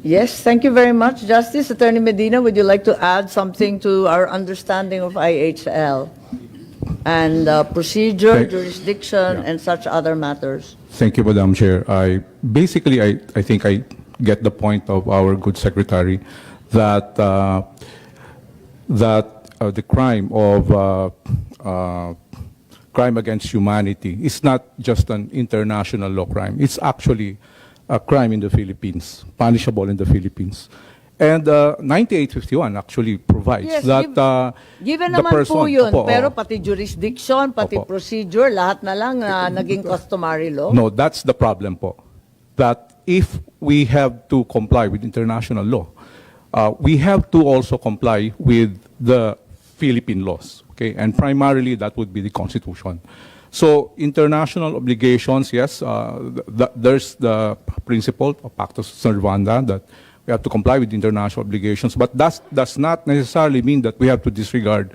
[SPEAKER 11] Yes, thank you very much, Justice. Attorney Medina, would you like to add something to our understanding of IHL and procedure, jurisdiction, and such other matters?
[SPEAKER 15] Thank you, Madam Chair. I think I get the point of our good secretary that the crime of crime against humanity is not just an international law crime. It's actually a crime in the Philippines, punishable in the Philippines. And 9851 actually provides that
[SPEAKER 11] given
[SPEAKER 15] the
[SPEAKER 11] naman
[SPEAKER 15] person...
[SPEAKER 11] po yun,
[SPEAKER 15] Opo,
[SPEAKER 11] pero pati jurisdiction, pati procedure, lahat na lang naging customary law?
[SPEAKER 15] No, that's the problem po. That if we have to comply with international law, we have to also comply with the Philippine laws, okay? And primarily that would be the Constitution. So international obligations, yes, there's the principle of Pacta Sunt Servanda that We have to comply with international obligations, but that does not necessarily mean that we have to disregard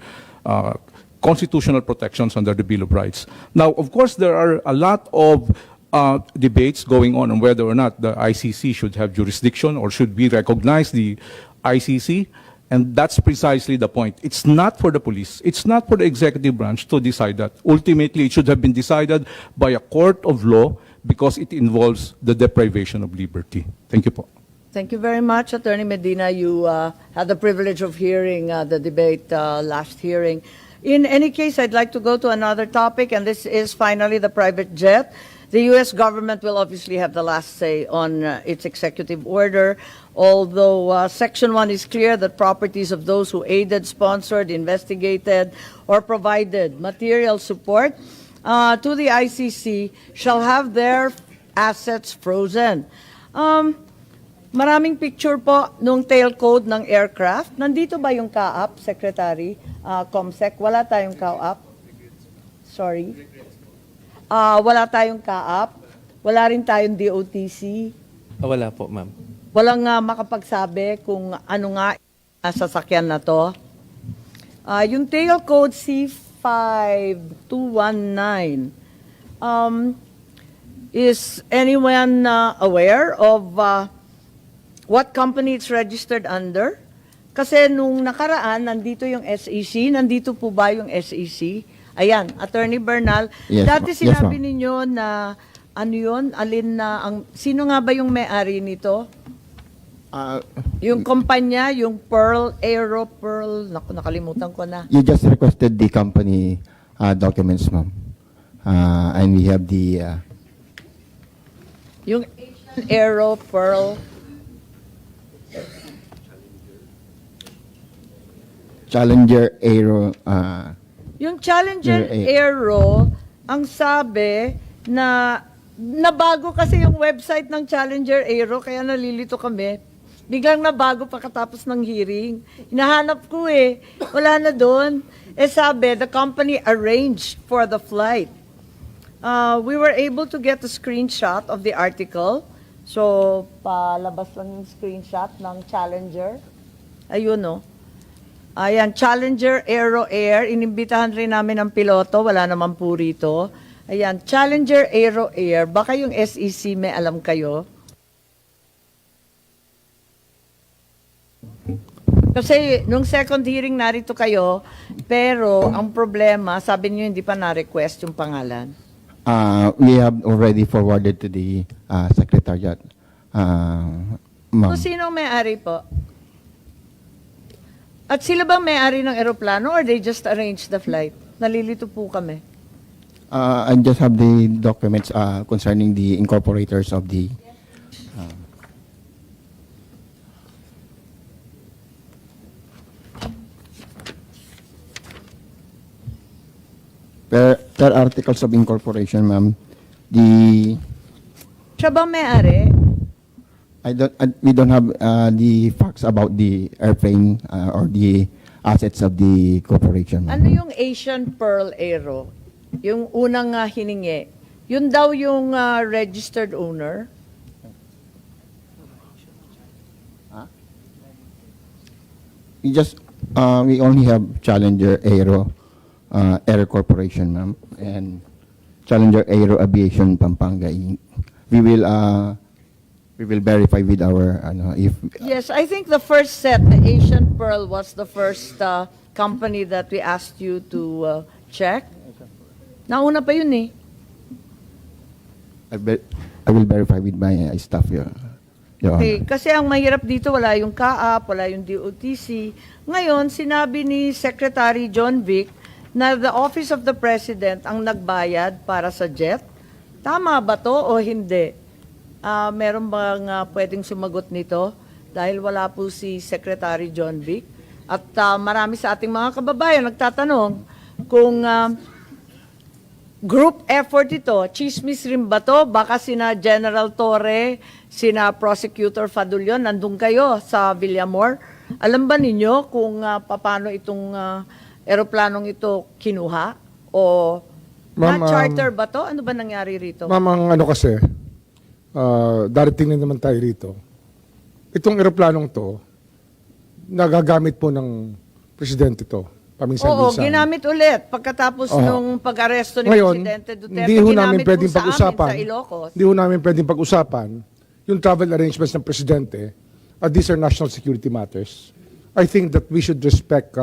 [SPEAKER 15] constitutional protections under the Bill of Rights. Now, of course, there are a lot of debates going on whether or not the ICC should have jurisdiction or should we recognize the ICC, and that's precisely the point. It's not for the police, it's not for the executive branch to decide that. Ultimately, it should have been decided by a court of law because it involves the deprivation of liberty. Thank you po.
[SPEAKER 11] Thank you very much, Attorney Medina. You had the privilege of hearing the debate last hearing. In any case, I'd like to go to another topic, and this is finally the private jet. The U.S. government will obviously have the last say on its executive order, although Section 1 is clear that properties of those who aided, sponsored, investigated, or provided material support to the ICC shall have their assets frozen. Maraming picture po nung tail code ng aircraft. Nandito ba yung CAAP, Secretary? Comsec, wala tayong CAAP. Sorry. Wala tayong CAAP. Wala rin tayong DOTC.
[SPEAKER 16] Wala po, ma'am.
[SPEAKER 11] Walang makapagsabi kung ano nga sasakyan na to. Yung tail code C5219, is anyone aware of what company it's registered under? Kasi nung nakaraan, nandito yung SEC. Nandito po ba yung SEC? Ayan, Attorney Bernal.
[SPEAKER 17] Yes,
[SPEAKER 11] Dati
[SPEAKER 17] yes,
[SPEAKER 11] sinabi
[SPEAKER 17] ma'am.
[SPEAKER 11] ninyo na ano yun? Alin na ang sino nga ba yung may-ari nito? Yung kumpanya, yung Pearl, Aero Pearl, naku, nakalimutan ko na.
[SPEAKER 17] You just requested the company documents, ma'am. And we have the...
[SPEAKER 11] Yung Asian Aero Pearl,
[SPEAKER 17] Challenger Aero...
[SPEAKER 11] yung Challenger
[SPEAKER 17] Aero.
[SPEAKER 11] Aero, ang sabi na nabago kasi yung website ng Challenger Aero, kaya nalilito kami. Biglang nabago pagkatapos ng hearing. Hinahanap ko wala na doon. Sabi, the company arranged for the flight. We were able to get a screenshot of the article. So, palabas lang yung screenshot ng Challenger. Ayun, no? Ayan, Challenger Aero Air. Inimbitahan rin namin ang piloto. Wala naman po rito. Ayan, Challenger Aero Air. Baka yung SEC may alam kayo. Kasi nung second hearing narito kayo, pero ang problema, sabi niyo hindi pa na-request yung pangalan.
[SPEAKER 17] we have already forwarded to the Secretariat, ma'am.
[SPEAKER 11] So, sino may-ari po? At sila bang may-ari ng eroplano or they just arranged the flight? Nalilito po kami.
[SPEAKER 17] I just have the documents concerning the incorporators of the... per articles of incorporation, ma'am, the...
[SPEAKER 11] Siya bang may-ari?
[SPEAKER 17] We don't have the facts about the airplane or the assets of the corporation, ma'am.
[SPEAKER 11] Ano yung Asian Pearl Aero? Yung unang hiningi. Yun daw yung registered owner.
[SPEAKER 17] We only have Challenger Aero Air Corporation, ma'am, and Challenger Aero Aviation Pampanga Inc. We will verify with our if
[SPEAKER 11] Yes, I think the first set, the Asian Pearl, was the first company that we asked you to check. Nauna pa yun
[SPEAKER 17] I will verify with my staff, Your Honor.
[SPEAKER 11] Okay, kasi ang mahirap dito, wala yung CAAP, wala yung DOTC. Ngayon, sinabi ni Secretary John Vic na the Office of the President ang nagbayad para sa jet. Tama ba to o hindi? Meron bang pwedeng sumagot nito? Dahil wala po si Secretary John Vic. At marami sa ating mga kababayan nagtatanong kung group effort ito, chismis rin ba to? Baka sina General Torre, sina Prosecutor Fadulion, nandun kayo sa Villamor. Alam ba ninyo kung paano itong eroplanong ito kinuha? O na-charter ba to? Ano ba nangyari rito?
[SPEAKER 8] Ma'am, ang ano kasi, darating na naman tayo rito. itong eroplanong to, nagagamit po ng presidente to.
[SPEAKER 11] Oo,
[SPEAKER 8] Paminsan-minsan.
[SPEAKER 11] ginamit ulit pagkatapos nung pag-aresto ni
[SPEAKER 8] Ngayon,
[SPEAKER 11] Presidente Duterte.
[SPEAKER 8] hindi ho namin
[SPEAKER 11] ginamit
[SPEAKER 8] pwedeng
[SPEAKER 11] po sa amin
[SPEAKER 8] pag-usapan.
[SPEAKER 11] sa Ilocos.
[SPEAKER 8] Hindi ho namin pwedeng pag-usapan yung travel arrangements ng presidente. These are national security matters. I think that we should respect,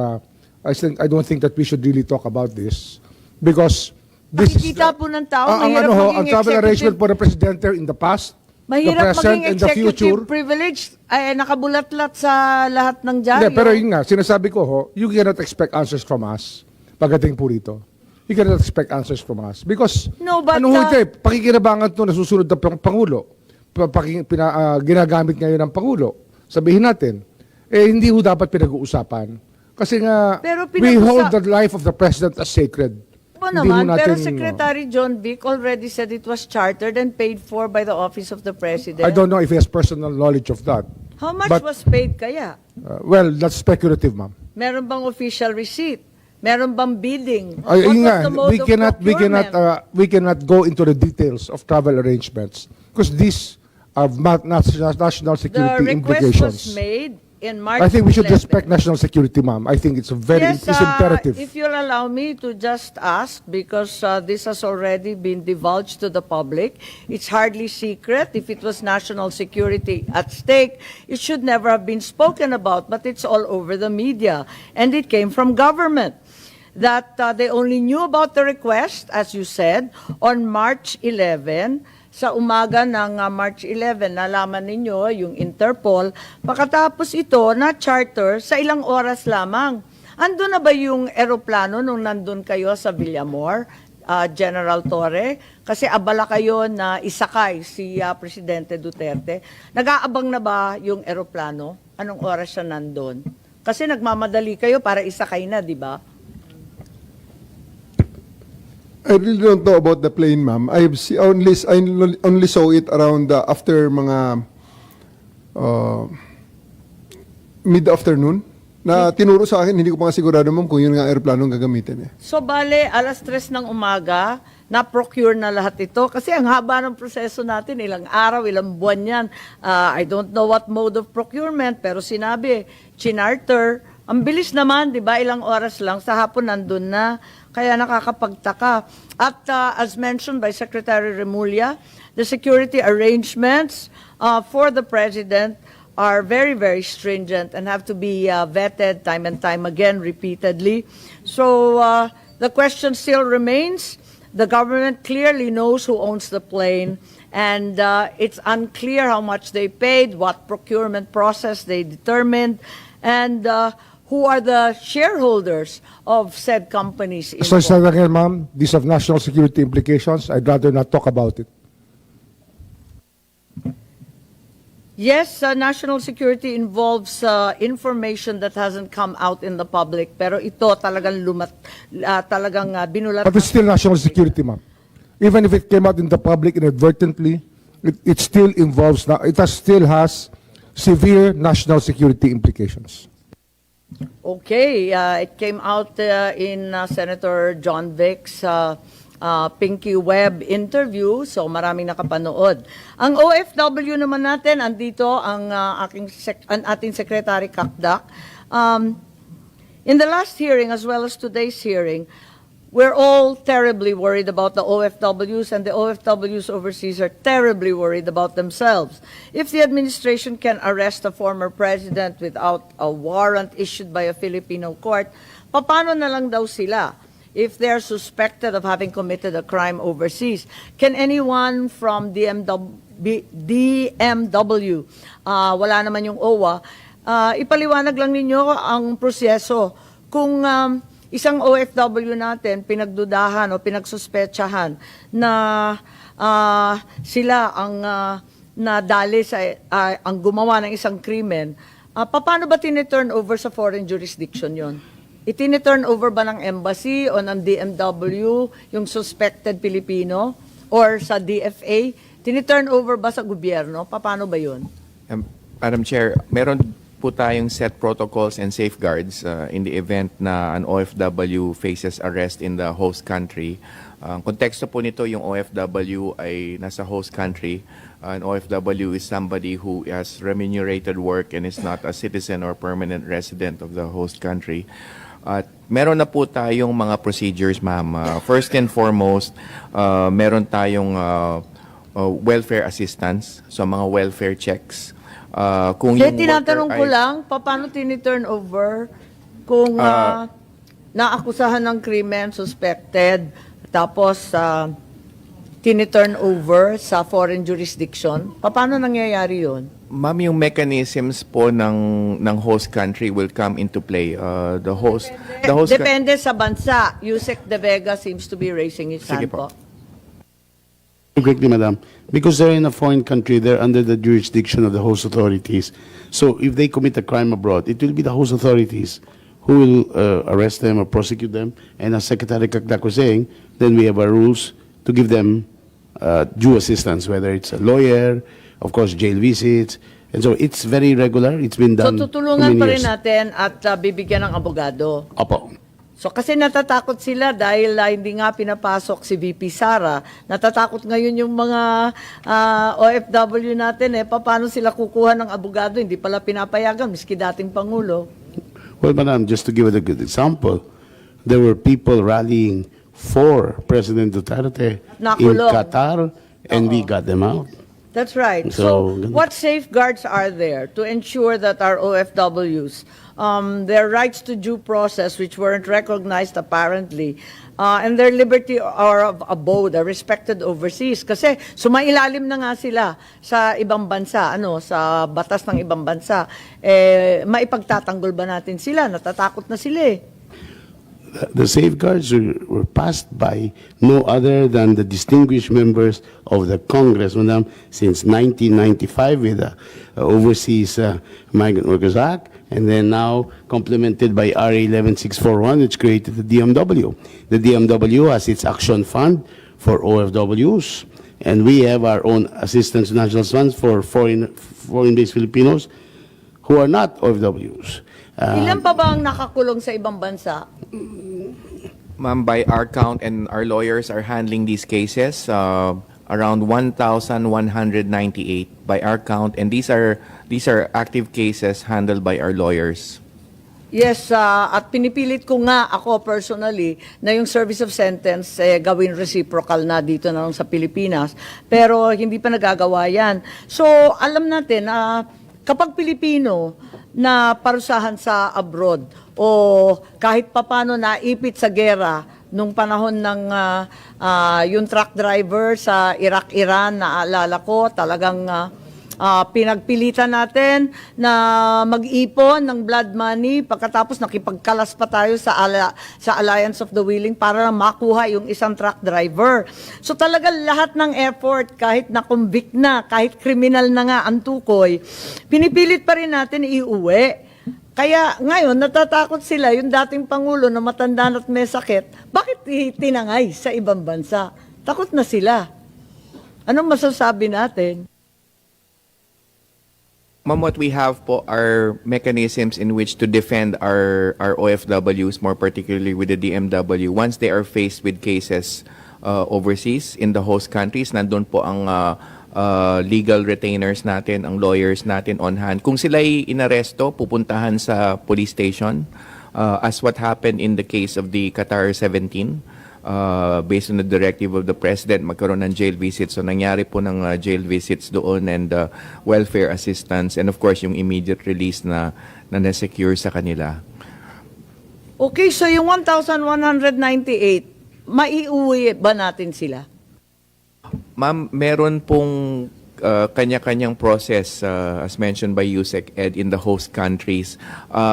[SPEAKER 8] I don't think that we should really talk about this because this is,
[SPEAKER 11] Nakikita po ng tao,
[SPEAKER 8] ang
[SPEAKER 11] mahirap
[SPEAKER 8] ano ho,
[SPEAKER 11] maging
[SPEAKER 8] ang travel
[SPEAKER 11] executive-
[SPEAKER 8] arrangement po ng presidente in the past, the
[SPEAKER 11] Mahirap
[SPEAKER 8] present,
[SPEAKER 11] maging
[SPEAKER 8] and the future.
[SPEAKER 11] executive privilege. Ay, nakabulat-lat sa lahat ng dyaryo.
[SPEAKER 8] Hindi, pero yun nga, sinasabi ko ho, you cannot expect answers from us pagdating po rito. You cannot expect answers from us. Because,
[SPEAKER 11] No, but,
[SPEAKER 8] ano ho ito eh, pakikinabangan to na susunod na Pangulo. Ginagamit ngayon ng Pangulo. Sabihin natin, hindi ho dapat pinag-uusapan. Kasi nga,
[SPEAKER 11] Pero
[SPEAKER 8] we hold the life of the President as sacred.
[SPEAKER 11] Po
[SPEAKER 8] Hindi ho
[SPEAKER 11] naman, pero
[SPEAKER 8] natin,
[SPEAKER 11] Secretary John Vic already said it was chartered and paid for by the Office of the President.
[SPEAKER 8] I don't know if he has personal knowledge of that.
[SPEAKER 11] How much
[SPEAKER 8] but-
[SPEAKER 11] was paid kaya?
[SPEAKER 8] Well, that's speculative, ma'am.
[SPEAKER 11] Meron bang official receipt? Meron bang bidding?
[SPEAKER 8] Ay,
[SPEAKER 11] What
[SPEAKER 8] yun
[SPEAKER 11] was
[SPEAKER 8] nga,
[SPEAKER 11] the mode of procurement?
[SPEAKER 8] we cannot go into the details of travel arrangements because these are national
[SPEAKER 11] The
[SPEAKER 8] security
[SPEAKER 11] request
[SPEAKER 8] implications.
[SPEAKER 11] was made in March
[SPEAKER 8] I think we should
[SPEAKER 11] 11.
[SPEAKER 8] respect national security, ma'am. I think it's
[SPEAKER 11] Yes,
[SPEAKER 8] it's imperative.
[SPEAKER 11] if you'll allow me to just ask, because this has already been divulged to the public, it's hardly secret. If it was national security at stake, it should never have been spoken about, but it's all over the media, and it came from government. That they only knew about the request, as you said, on March 11, sa umaga ng March 11, nalaman ninyo yung Interpol, pagkatapos ito na charter sa ilang oras lamang. Andun na ba yung eroplano nung nandun kayo sa Villamor, General Torre? Kasi abala kayo na isakay si Presidente Duterte. Nag-aabang na ba yung eroplano? Anong oras siya nandun? Kasi nagmamadali kayo para isakay na, di ba?
[SPEAKER 16] I really don't know about the plane, ma'am. I only saw it around after mga mid-afternoon. Na tinuro sa akin, hindi ko pa nga sigurado, ma'am, kung yun nga aeroplano ang gagamitin eh.
[SPEAKER 11] So bale, alas 3 ng umaga, na-procure na lahat ito. Kasi ang haba ng proseso natin, ilang araw, ilang buwan yan. I don't know what mode of procurement, pero sinabi, chinarter. Ang bilis naman, di ba? Ilang oras lang, sa hapon nandun na. Kaya nakakapagtaka. At as mentioned by Secretary Remulla, the security arrangements for the President are very, very stringent and have to be vetted time and time again, repeatedly. So the question still remains. The government clearly knows who owns the plane, and it's unclear how much they paid, what procurement process they determined, and who are the shareholders of said companies.
[SPEAKER 8] So, again, ma'am, these have national security implications. I'd rather not talk about it.
[SPEAKER 11] Yes, national security involves information that hasn't come out in the public, pero ito talagang binulat.
[SPEAKER 8] But it's still national security, ma'am. Even if it came out in the public inadvertently, it still involves, still has severe national security implications.
[SPEAKER 11] Okay, it came out in Senator John Vic's Pinky Web interview, so maraming nakapanood. Ang OFW naman natin, andito ang ating Secretary Kakdak. In the last hearing, as well as today's hearing, we're all terribly worried about the OFWs, and the OFWs overseas are terribly worried about themselves. If the administration can arrest a former president without a warrant issued by a Filipino court, paano na lang daw sila? If they're suspected of having committed a crime overseas, can anyone from DMW, wala naman yung OWA, ipaliwanag lang ninyo ang proseso kung isang OFW natin pinagdudahan o pinagsuspetsahan na sila ang nadali sa ang gumawa ng isang krimen, paano ba tine-turn over sa foreign jurisdiction yon? Itine-turn over ba ng embassy o ng DMW yung suspected Pilipino or sa DFA? Tine-turn over ba sa gobyerno? Paano ba yun?
[SPEAKER 18] Madam Chair, meron po tayong set protocols and safeguards in the event na an OFW faces arrest in the host country. Ang konteksto po nito, yung OFW ay nasa host country. An OFW is somebody who has remunerated work and is not a citizen or permanent resident of the host country. At meron na po tayong mga procedures, ma'am. First and foremost, meron tayong welfare assistance, so mga welfare checks. Kung yung
[SPEAKER 11] tinatanong
[SPEAKER 18] worker
[SPEAKER 11] ko
[SPEAKER 18] ay-
[SPEAKER 11] lang, paano tini-turn over kung naakusahan ng krimen, suspected, tapos tini-turn over sa foreign jurisdiction? Paano nangyayari yun?
[SPEAKER 18] Ma'am, yung mechanisms po ng host country will come into play. The host
[SPEAKER 11] Depende sa bansa. Yusek De Vega seems to be raising his
[SPEAKER 18] Sige
[SPEAKER 11] hand
[SPEAKER 18] po.
[SPEAKER 11] po.
[SPEAKER 19] Quickly, Madam, because they're in a foreign country, they're under the jurisdiction of the host authorities. So if they commit a crime abroad, it will be the host authorities who will arrest them or prosecute them. And as Secretary Kakdak was saying, then we have our rules to give them due assistance, whether it's a lawyer, of course, jail visits. And so it's very regular. It's been
[SPEAKER 11] So
[SPEAKER 19] done
[SPEAKER 11] tutulungan
[SPEAKER 19] for
[SPEAKER 11] pa
[SPEAKER 19] many
[SPEAKER 11] rin
[SPEAKER 19] years.
[SPEAKER 11] natin at bibigyan ng abogado.
[SPEAKER 19] Opo.
[SPEAKER 11] So kasi natatakot sila dahil hindi nga pinapasok si VP Sara. Natatakot ngayon yung mga OFW natin paano sila kukuha ng abogado, hindi pala pinapayagan miski dating Pangulo.
[SPEAKER 19] Well, Madam, just to give it a good example, there were people rallying for President Duterte in
[SPEAKER 11] Nakulong.
[SPEAKER 19] Qatar, and we got them out.
[SPEAKER 11] That's right.
[SPEAKER 19] So,
[SPEAKER 11] So, what safeguards are there to ensure that our OFWs, their rights to due process, which weren't recognized apparently, and their liberty or of abode are respected overseas? Kasi sumailalim na nga sila sa ibang bansa, sa batas ng ibang bansa. Maipagtatanggol ba natin sila? Natatakot na sila
[SPEAKER 19] The safeguards were passed by no other than the distinguished members of the Congress, Madam, since 1995 with the Overseas Migrant Workers Act, and then now complemented by RA 11641, which created the DMW. The DMW has its action fund for OFWs, and we have our own assistance national funds for foreign-based Filipinos who are not OFWs.
[SPEAKER 11] Ilan pa ba ang nakakulong sa ibang bansa?
[SPEAKER 18] Ma'am, by our count, and our lawyers are handling these cases, around 1,198 by our count, and these are active cases handled by our lawyers.
[SPEAKER 11] Yes, at pinipilit ko nga ako personally na yung service of sentence gawin reciprocal na dito na lang sa Pilipinas. Pero hindi pa nagagawa yan. So, alam natin na kapag Pilipino na parusahan sa abroad o kahit papano naipit sa gera nung panahon ng yung truck driver sa Iraq-Iran, naalala ko, talagang pinagpilitan natin na mag-ipon ng blood money pagkatapos nakipagkalas pa tayo sa Alliance of the Willing para makuha yung isang truck driver. So talaga lahat ng effort, kahit na-convict na, kahit kriminal na nga ang tukoy, pinipilit pa rin natin iuwi. Kaya ngayon, natatakot sila, yung dating Pangulo na matanda at may sakit, bakit tinangay sa ibang bansa? Takot na sila. Anong masasabi natin?
[SPEAKER 18] Ma'am, what we have po are mechanisms in which to defend our OFWs, more particularly with the DMW. Once they are faced with cases overseas in the host countries, nandun po ang legal retainers natin, ang lawyers natin on hand. Kung sila'y inaresto, pupuntahan sa police station, as what happened in the case of the Qatar 17. Based on the directive of the President, magkaroon ng jail visits. So nangyari po ng jail visits doon and welfare assistance and of course yung immediate release na na-secure sa kanila.
[SPEAKER 11] Okay, so yung 1,198, maiuwi ba natin sila?
[SPEAKER 18] Ma'am, meron pong kanya-kanyang process as mentioned by Yusek Ed in the host countries.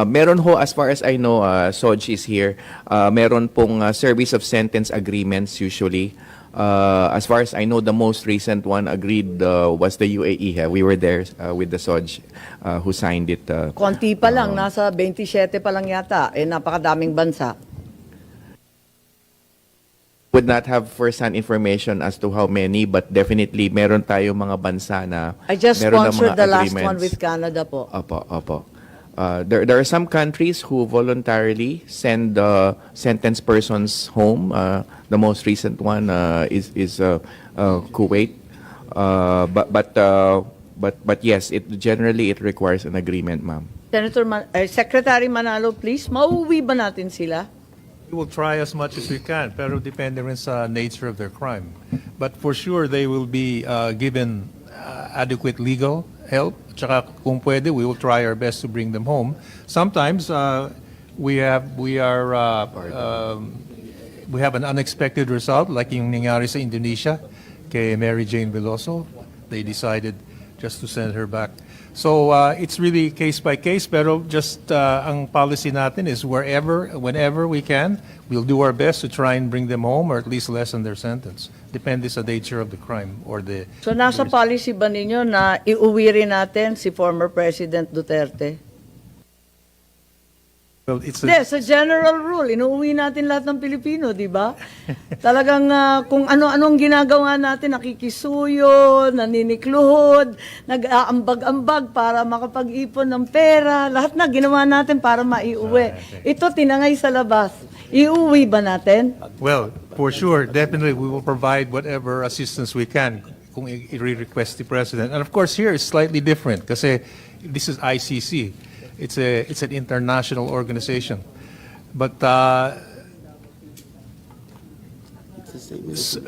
[SPEAKER 18] Meron ho, as far as I know, Soj is here, meron pong service of sentence agreements usually. As far as I know, the most recent one agreed was the UAE. We were there with the Soj who signed it.
[SPEAKER 11] Konti pa lang, nasa 27 pa lang yata, napakadaming bansa.
[SPEAKER 18] Would not have first-hand information as to how many, but definitely meron tayo mga bansa na
[SPEAKER 11] I just
[SPEAKER 18] meron ng
[SPEAKER 11] sponsored
[SPEAKER 18] mga
[SPEAKER 11] the last
[SPEAKER 18] agreements.
[SPEAKER 11] one with Canada po.
[SPEAKER 18] Opo. There are some countries who voluntarily send sentenced persons home. The most recent one is Kuwait. But yes, it generally it requires an agreement, ma'am.
[SPEAKER 11] Secretary Manalo, please, mauuwi ba natin sila?
[SPEAKER 6] We will try as much as we can, pero depende rin sa nature of their crime. But for sure, they will be given adequate legal help. Tsaka kung pwede, we will try our best to bring them home. Sometimes we have an unexpected result, like yung nangyari sa Indonesia kay Mary Jane Veloso. They decided just to send her back. So it's really case by case, pero just ang policy natin is whenever we can, we'll do our best to try and bring them home or at least lessen their sentence. Depende sa nature of the crime or the...
[SPEAKER 11] So nasa policy ba ninyo na iuwi rin natin si former President Duterte?
[SPEAKER 6] Well, it's
[SPEAKER 11] Hindi, sa general rule, inuuwi natin lahat ng Pilipino, di ba? Talagang kung ano-anong ginagawa natin, nakikisuyo, naninikluhod, nag-aambag-ambag para makapag-ipon ng pera, lahat na ginawa natin para maiuwi. Ito, tinangay sa labas. Iuwi ba natin?
[SPEAKER 6] Well, for sure, definitely we will provide whatever assistance we can kung i-request the President. And of course, here is slightly different kasi this is ICC. It's an international organization. But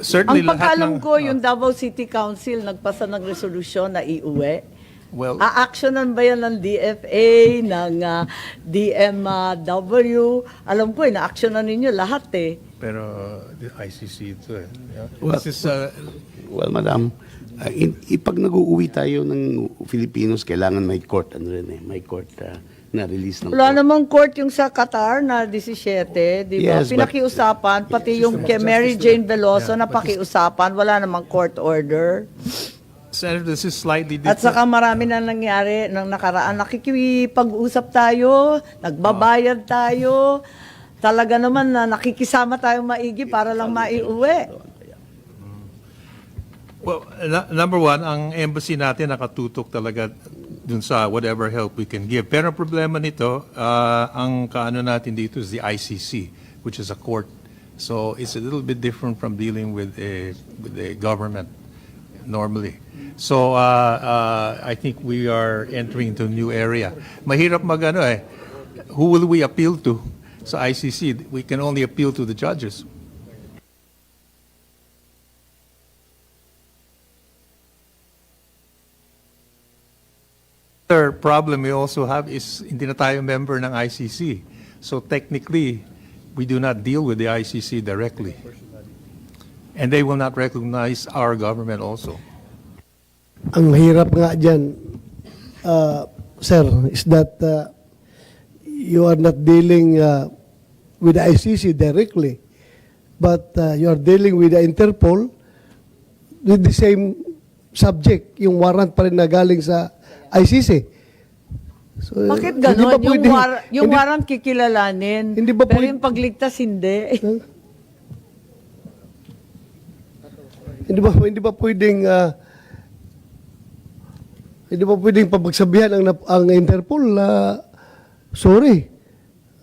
[SPEAKER 6] certainly
[SPEAKER 11] ang
[SPEAKER 6] lahat
[SPEAKER 11] pagkalong
[SPEAKER 6] ng...
[SPEAKER 11] ko, yung Davao City Council nagpasa ng resolusyon na iuwi.
[SPEAKER 6] Well,
[SPEAKER 11] A-actionan ba yan ng DFA, ng DMW? Alam ko, na-actionan ninyo lahat eh.
[SPEAKER 6] Pero the ICC ito eh. Yeah.
[SPEAKER 19] Well,
[SPEAKER 6] This is,
[SPEAKER 19] well, madam, pag nag-uuwi tayo ng Filipinos, kailangan may court, may court na release ng
[SPEAKER 11] Wala
[SPEAKER 19] court.
[SPEAKER 11] namang court yung sa Qatar na 17, di ba?
[SPEAKER 19] Yes, but-
[SPEAKER 11] Pinakiusapan, pati yung kay Mary Jane Veloso na pakiusapan, wala namang court order.
[SPEAKER 6] Senator, this is slightly
[SPEAKER 11] At
[SPEAKER 6] different.
[SPEAKER 11] saka marami na nangyari ng nakaraan. Nakikipag-usap tayo, nagbabayad tayo, talaga naman na nakikisama tayo maigi para lang maiuwi.
[SPEAKER 6] Well, number one, ang embassy natin nakatutok talaga dun sa whatever help we can give. Pero ang problema nito, ang kaano natin dito is the ICC, which is a court. So it's a little bit different from dealing with a government normally. So I think we are entering into a new area. Mahirap magano eh. Who will we appeal to? Sa ICC, we can only appeal to the judges. Another problem we also have is hindi na tayo member ng ICC. So technically, we do not deal with the ICC directly. And they will not recognize our government also.
[SPEAKER 13] Ang hirap nga dyan, sir, is that you are not dealing with the ICC directly, but you are dealing with the Interpol with the same subject, yung warrant pa rin na galing sa ICC. So,
[SPEAKER 11] Bakit
[SPEAKER 13] hindi
[SPEAKER 11] gano'n?
[SPEAKER 13] ba pwedeng-
[SPEAKER 11] Yung
[SPEAKER 13] hindi-
[SPEAKER 11] warrant kikilalanin,
[SPEAKER 13] Hindi ba
[SPEAKER 11] pero
[SPEAKER 13] pwede-
[SPEAKER 11] yung pagligtas hindi.
[SPEAKER 13] Hindi ba pwedeng pabagsabihan ang Interpol sorry,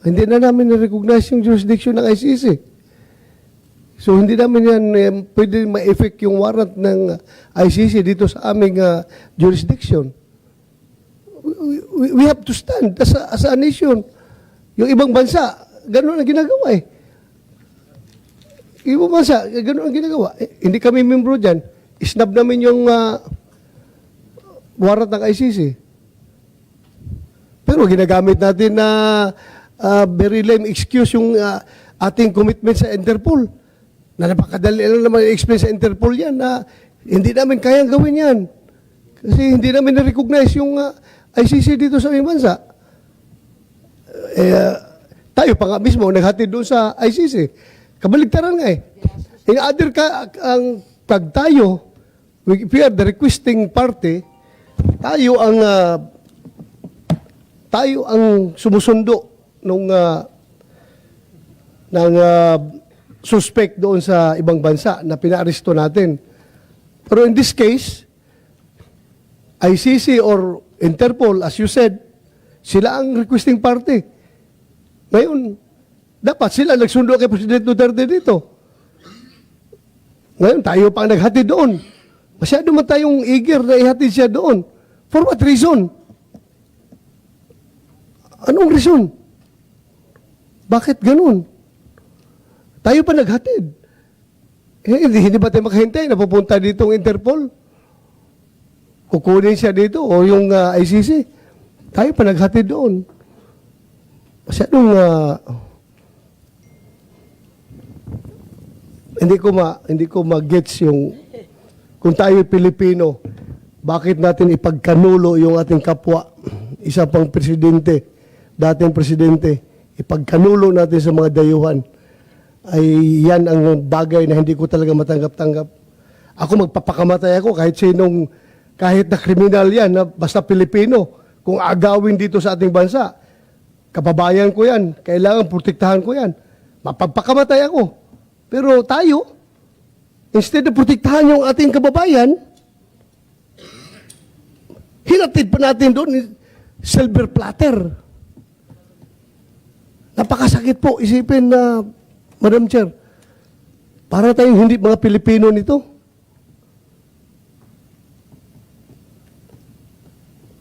[SPEAKER 13] hindi na namin na-recognize yung jurisdiction ng ICC. So hindi namin yan pwede ma-effect yung warrant ng ICC dito sa aming jurisdiction. We have to stand as a nation. Yung ibang bansa, gano'n ang ginagawa eh. Ibang bansa, gano'n ang ginagawa. Hindi kami membro dyan. Isnab namin yung warrant ng ICC. Pero ginagamit natin na very lame excuse yung ating commitment sa Interpol. Na napakadali lang naman i-explain sa Interpol yan na hindi namin kayang gawin yan. Kasi hindi namin na-recognize yung ICC dito sa aming bansa. Tayo pa nga mismo naghatid doon sa ICC. Kabaligtaran nga eh. In other pag tayo, if we are the requesting party, tayo ang sumusundo ng suspect doon sa ibang bansa na pinaaresto natin. Pero in this case, ICC or Interpol, as you said, Sila ang requesting party. Ngayon, dapat sila nagsundo kay President Duterte dito. Ngayon, tayo pa ang naghatid doon. Masyado man tayong eager na ihatid siya doon. For what reason? Anong reason? Bakit ganun? Tayo pa naghatid. Hindi ba tayo makahintay na pupunta dito ang Interpol? Kukunin siya dito o yung ICC? Tayo pa naghatid doon. Masyadong hindi ko ma-gets yung kung tayo Pilipino, bakit natin ipagkanulo yung ating kapwa, isa pang presidente, dating presidente, ipagkanulo natin sa mga dayuhan, ay yan ang bagay na hindi ko talaga matanggap-tanggap. Ako magpapakamatay ako kahit na kriminal yan, na basta Pilipino, kung agawin dito sa ating bansa, kababayan ko yan, kailangan protektahan ko yan. Mapagpakamatay ako. Pero tayo, instead na protektahan yung ating kababayan, hinatid pa natin doon silver platter. Napakasakit po isipin na, Madam Chair, para tayong hindi mga Pilipino nito.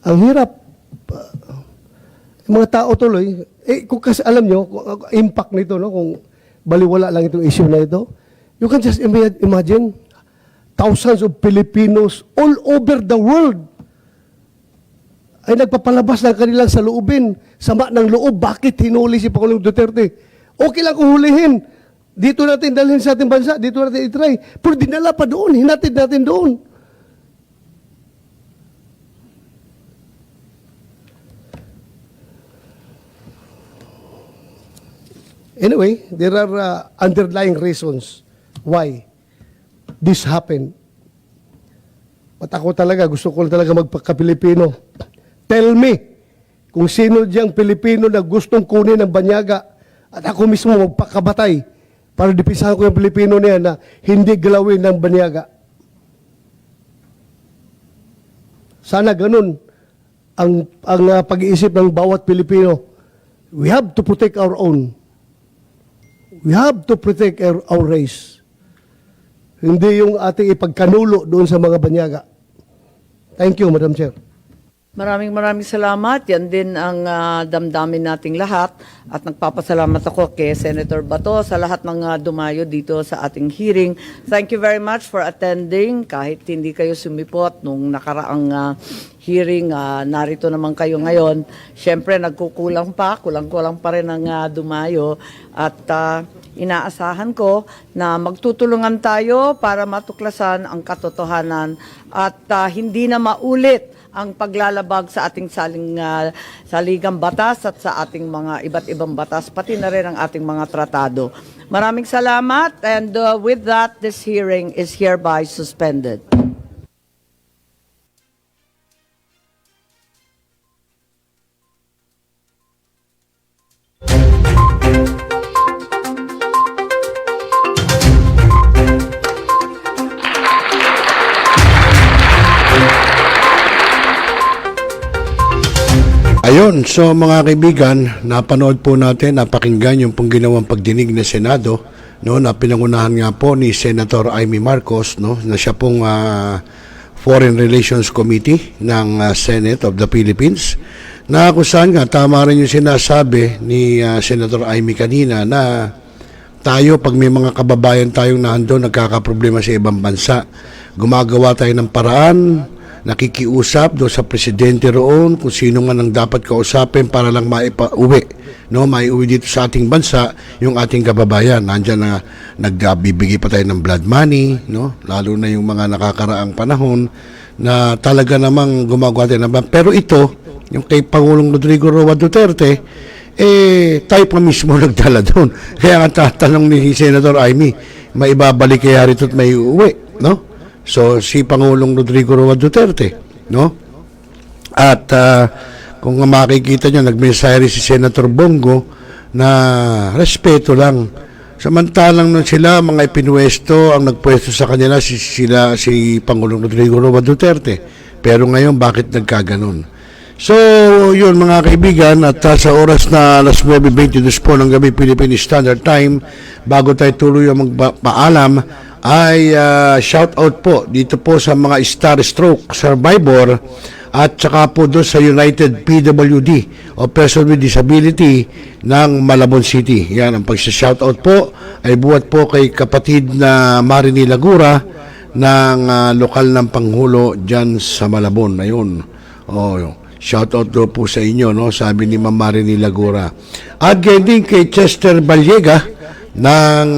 [SPEAKER 13] Ang hirap. Yung mga tao tuloy, kung kasi alam nyo, impact nito, no, kung baliwala lang itong issue na ito, you can just imagine thousands of Filipinos all over the world ay nagpapalabas ng kanilang saloobin, sama ng loob, bakit hinuli si Pangulong Duterte. Okay lang kung hulihin. Dito natin dalhin sa ating bansa, dito natin itry. Pero dinala pa doon, hinatid natin doon. Anyway, there are underlying reasons why this happened. At ako talaga, gusto ko talaga magpaka-Pilipino. Tell me, kung sino diyang Pilipino na gustong kunin ng banyaga at ako mismo magpakabatay para dipisahan ko yung Pilipino niya na hindi galawin ng banyaga. Sana ganun ang pag-iisip ng bawat Pilipino. We have to protect our own. We have to protect our race. Hindi yung ating ipagkanulo doon sa mga banyaga. Thank you, Madam Chair.
[SPEAKER 11] Maraming salamat. Yan din ang damdamin nating lahat. At nagpapasalamat ako kay Senator Bato sa lahat ng dumayo dito sa ating hearing. Thank you very much for attending. Kahit hindi kayo sumipot nung nakaraang hearing, narito naman kayo ngayon. Siyempre, nagkukulang pa. Kulang-kulang pa rin ang dumayo. At inaasahan ko na magtutulungan tayo para matuklasan ang katotohanan at hindi na maulit ang paglalabag sa ating saligang batas at sa ating mga iba't ibang batas, pati na rin ang ating mga tratado. Maraming salamat, and with that, this hearing is hereby suspended.
[SPEAKER 1] Ayun, so mga kaibigan, napanood po natin, napakinggan yung pong ginawang pagdinig ng Senado, no, na pinangunahan nga po ni Senator Amy Marcos, no, na siya pong Foreign Relations Committee ng Senate of the Philippines, na kung saan nga tama rin yung sinasabi ni Senator Amy kanina na tayo, pag may mga kababayan tayong nandun, nagkakaproblema sa ibang bansa, gumagawa tayo ng paraan, nakikiusap do sa presidente roon kung sino man ang dapat kausapin para lang maipa-uwi, no, maiuwi dito sa ating bansa yung ating kababayan. Nandiyan na nagbibigay pa tayo ng blood money, no, lalo na yung mga nakakaraang panahon na talaga namang gumagawa tayo ng. Pero ito, yung kay Pangulong Rodrigo Roa Duterte, tayo pa mismo nagdala doon. Kaya ang tatanong ni Senator Amy, maibabalik kaya rito at may uwi, no? So, si Pangulong Rodrigo Roa Duterte, no? At kung makikita nyo, nagmensahe si Senator Bongo na respeto lang. Samantalang nun sila, mga ipinuwesto, ang nagpwesto sa kanila si Pangulong Rodrigo Roa Duterte. Pero ngayon, bakit nagkaganon?
[SPEAKER 20] So, yun mga kaibigan, at sa oras na alas 9:22 po ng gabi Philippine Standard Time, bago tayo tuloy ang magpaalam, ay shout out po dito po sa mga Star Stroke Survivor at saka po doon sa United PWD o Person with Disability ng Malabon City. Yan, ang pag-shout out po ay buhat po kay kapatid na Marini Lagura ng lokal ng Panghulo dyan sa Malabon. Ayun. Shout out do po sa inyo, no? Sabi ni Ma'am Marini Lagura. At ganyan din kay Chester Balliega ng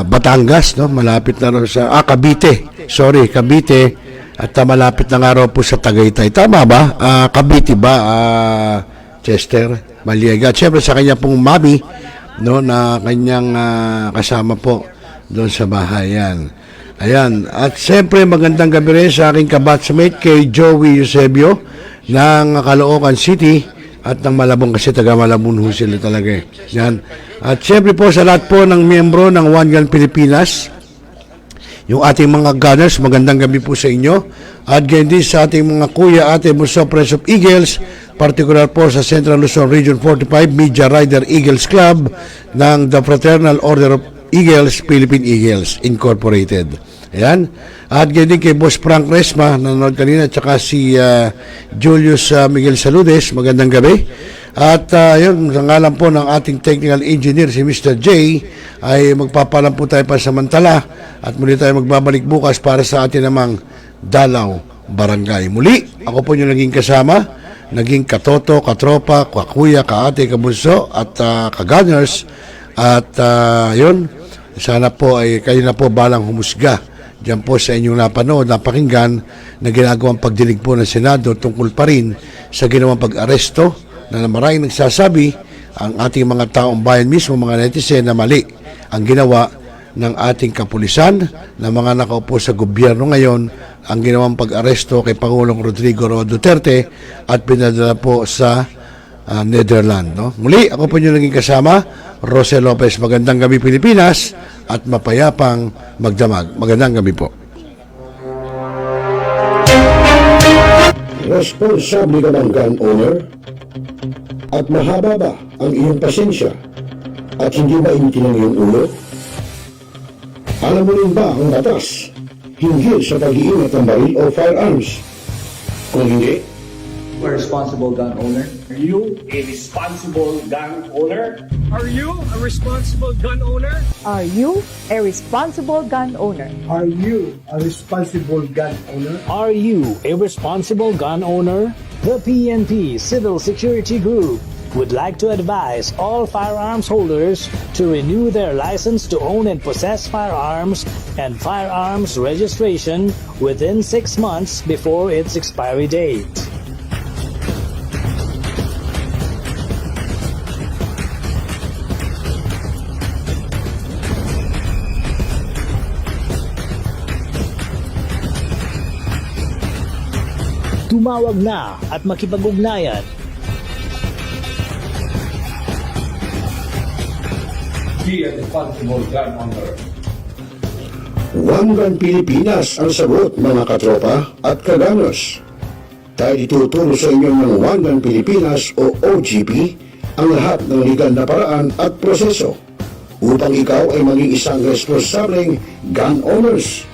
[SPEAKER 20] Batangas, no? Malapit na rin sa Cavite. Sorry, Cavite. At malapit na nga raw po sa Tagaytay. Tama ba? Cavite ba, Chester Balliega? Siyempre sa kanya pong mami, no, na kanyang kasama po doon sa bahay. Yan. Ayan. At siyempre magandang gabi rin sa aking kabatchmate kay Joey Eusebio ng Caloocan City at ng Malabon, kasi taga Malabon ho sila talaga. Yan. At siyempre po sa lahat po ng miyembro ng One Gun Pilipinas, yung ating mga gunners, magandang gabi po sa inyo. At ganyan din sa ating mga kuya, ate, Muso, Press of Eagles, particular po sa Central Luzon Region 45, Media Rider Eagles Club ng The Fraternal Order of Eagles, Philippine Eagles Incorporated. Ayan. At ganyan din kay Boss Frank Resma, nanonood kanina, at saka si Julius Miguel Saludes, magandang gabi. At yun, sa ngalan po ng ating technical engineer, si Mr. J, ay magpapalam po tayo pansamantala at muli tayo magbabalik bukas para sa atin namang Dalaw Barangay. Muli, ako po yung naging kasama, naging katoto, katropa, kakuya, kaate, kabunso, at kagunners. At yun, sana po ay kayo na po balang humusga diyan po sa inyong napanood, napakinggan na ginagawang pagdinig po ng Senado tungkol pa rin sa ginawang pag-aresto na maraming nagsasabi ang ating mga taong bayan mismo, mga netizen, na mali ang ginawa ng ating kapulisan na mga nakaupo sa gobyerno ngayon, ang ginawang pag-aresto kay Pangulong Rodrigo Roa Duterte at pinadala po sa Netherlands. No? Muli, ako po yung naging kasama, Rosel Lopez. Magandang gabi Pilipinas at mapayapang magdamag. Magandang gabi po.
[SPEAKER 1] Responsable ka bang gun owner? At mahaba ba ang iyong pasensya? At hindi ba initin ang iyong ulo? Alam mo rin ba ang batas hinggil sa pag-iingat ng baril o firearms? Kung hindi,
[SPEAKER 3] A responsible gun owner? Are you a responsible gun owner? Are you a responsible gun owner?
[SPEAKER 7] Are you a responsible gun owner?
[SPEAKER 13] Are you a responsible gun owner?
[SPEAKER 9] Are you a responsible gun owner? The PNP Civil Security Group would like to advise all firearms holders to renew their license to own and possess firearms and firearms registration within 6 months before its expiry date. Tumawag na at makipag-ugnayan.
[SPEAKER 3] Be a responsible gun owner.
[SPEAKER 1] One Gun Pilipinas ang sagot, mga katropa at kaganos. Tayo ituturo sa inyo ng One Gun Pilipinas o OGP ang lahat ng legal na paraan at proseso upang ikaw ay maging isang responsableng gun owners.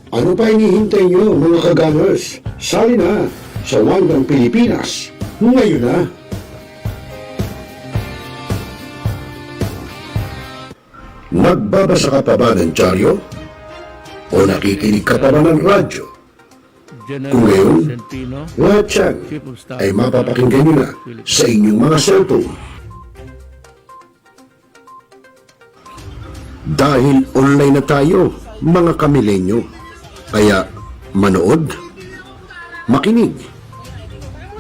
[SPEAKER 1] Ano pa hinihintay nyo, mga kagunners? Sali na sa One Gun Pilipinas ngayon na. Nagbabasa ka pa ba ng dyaryo? O nakikinig ka pa ba ng radyo? Kung ngayon, lahat yan ay mapapakinggan nyo na sa inyong mga cellphone. Dahil online na tayo, mga kamilenyo. Kaya manood, makinig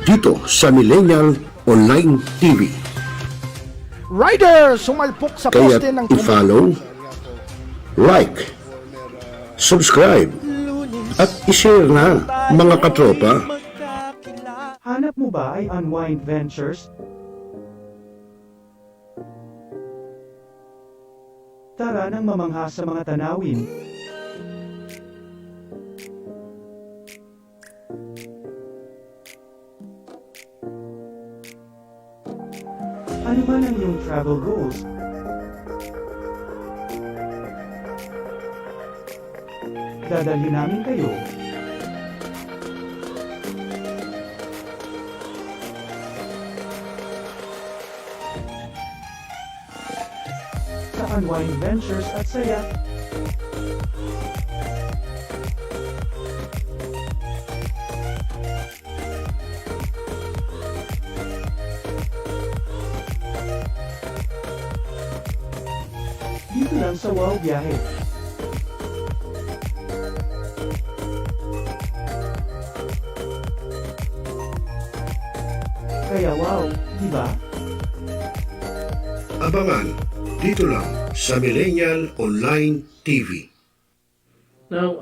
[SPEAKER 1] dito sa Millennial Online TV.
[SPEAKER 21] Rider, sumalpok sa
[SPEAKER 1] Kaya
[SPEAKER 21] poste ng
[SPEAKER 1] i-follow, like, subscribe, At ishare na, mga katropa.
[SPEAKER 21] Hanap mo ba ay Unwind Ventures? Tara nang mamangha sa mga tanawin. Ano man ang iyong travel goals? Dadalhin namin kayo. Sa Unwind Ventures at saya. Dito lang sa Wow Biyahe. Kaya wow, di ba?
[SPEAKER 1] Abangan dito lang sa Millennial Online TV.
[SPEAKER 22] Now,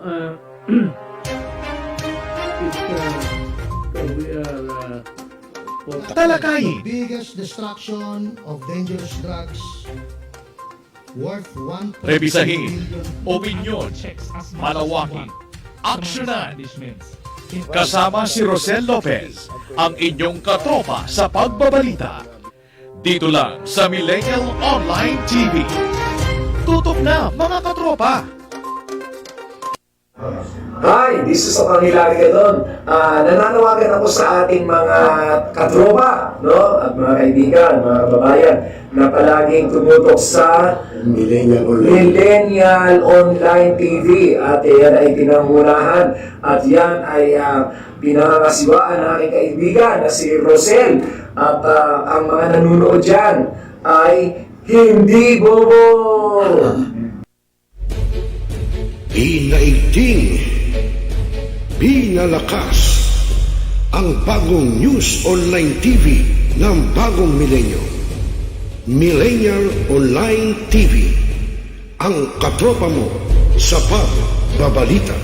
[SPEAKER 23] Talakayin. The biggest destruction of dangerous drugs worth 1.2
[SPEAKER 24] Rebisahin,
[SPEAKER 23] billion.
[SPEAKER 24] opinyon, malawakin, aksyonan. Kasama si Rosel Lopez, ang inyong katropa sa pagbabalita. Dito lang sa Millennial Online TV. Tutok na, mga katropa!
[SPEAKER 25] Hi, this is Hilary Gadon. Nananawagan ako sa ating mga katropa, no? At mga kaibigan, mga kababayan, na palaging tumutok sa Millennial Online TV. At yan ay pinangunahan at yan ay pinangangasiwaan ng aking kaibigan na si Rosel. At ang mga nanunood dyan ay hindi bobo!
[SPEAKER 1] Pinaigting, pinalakas ang bagong News Online TV ng bagong milenyo. Millennial Online TV, ang katropa mo sa pagbabalita.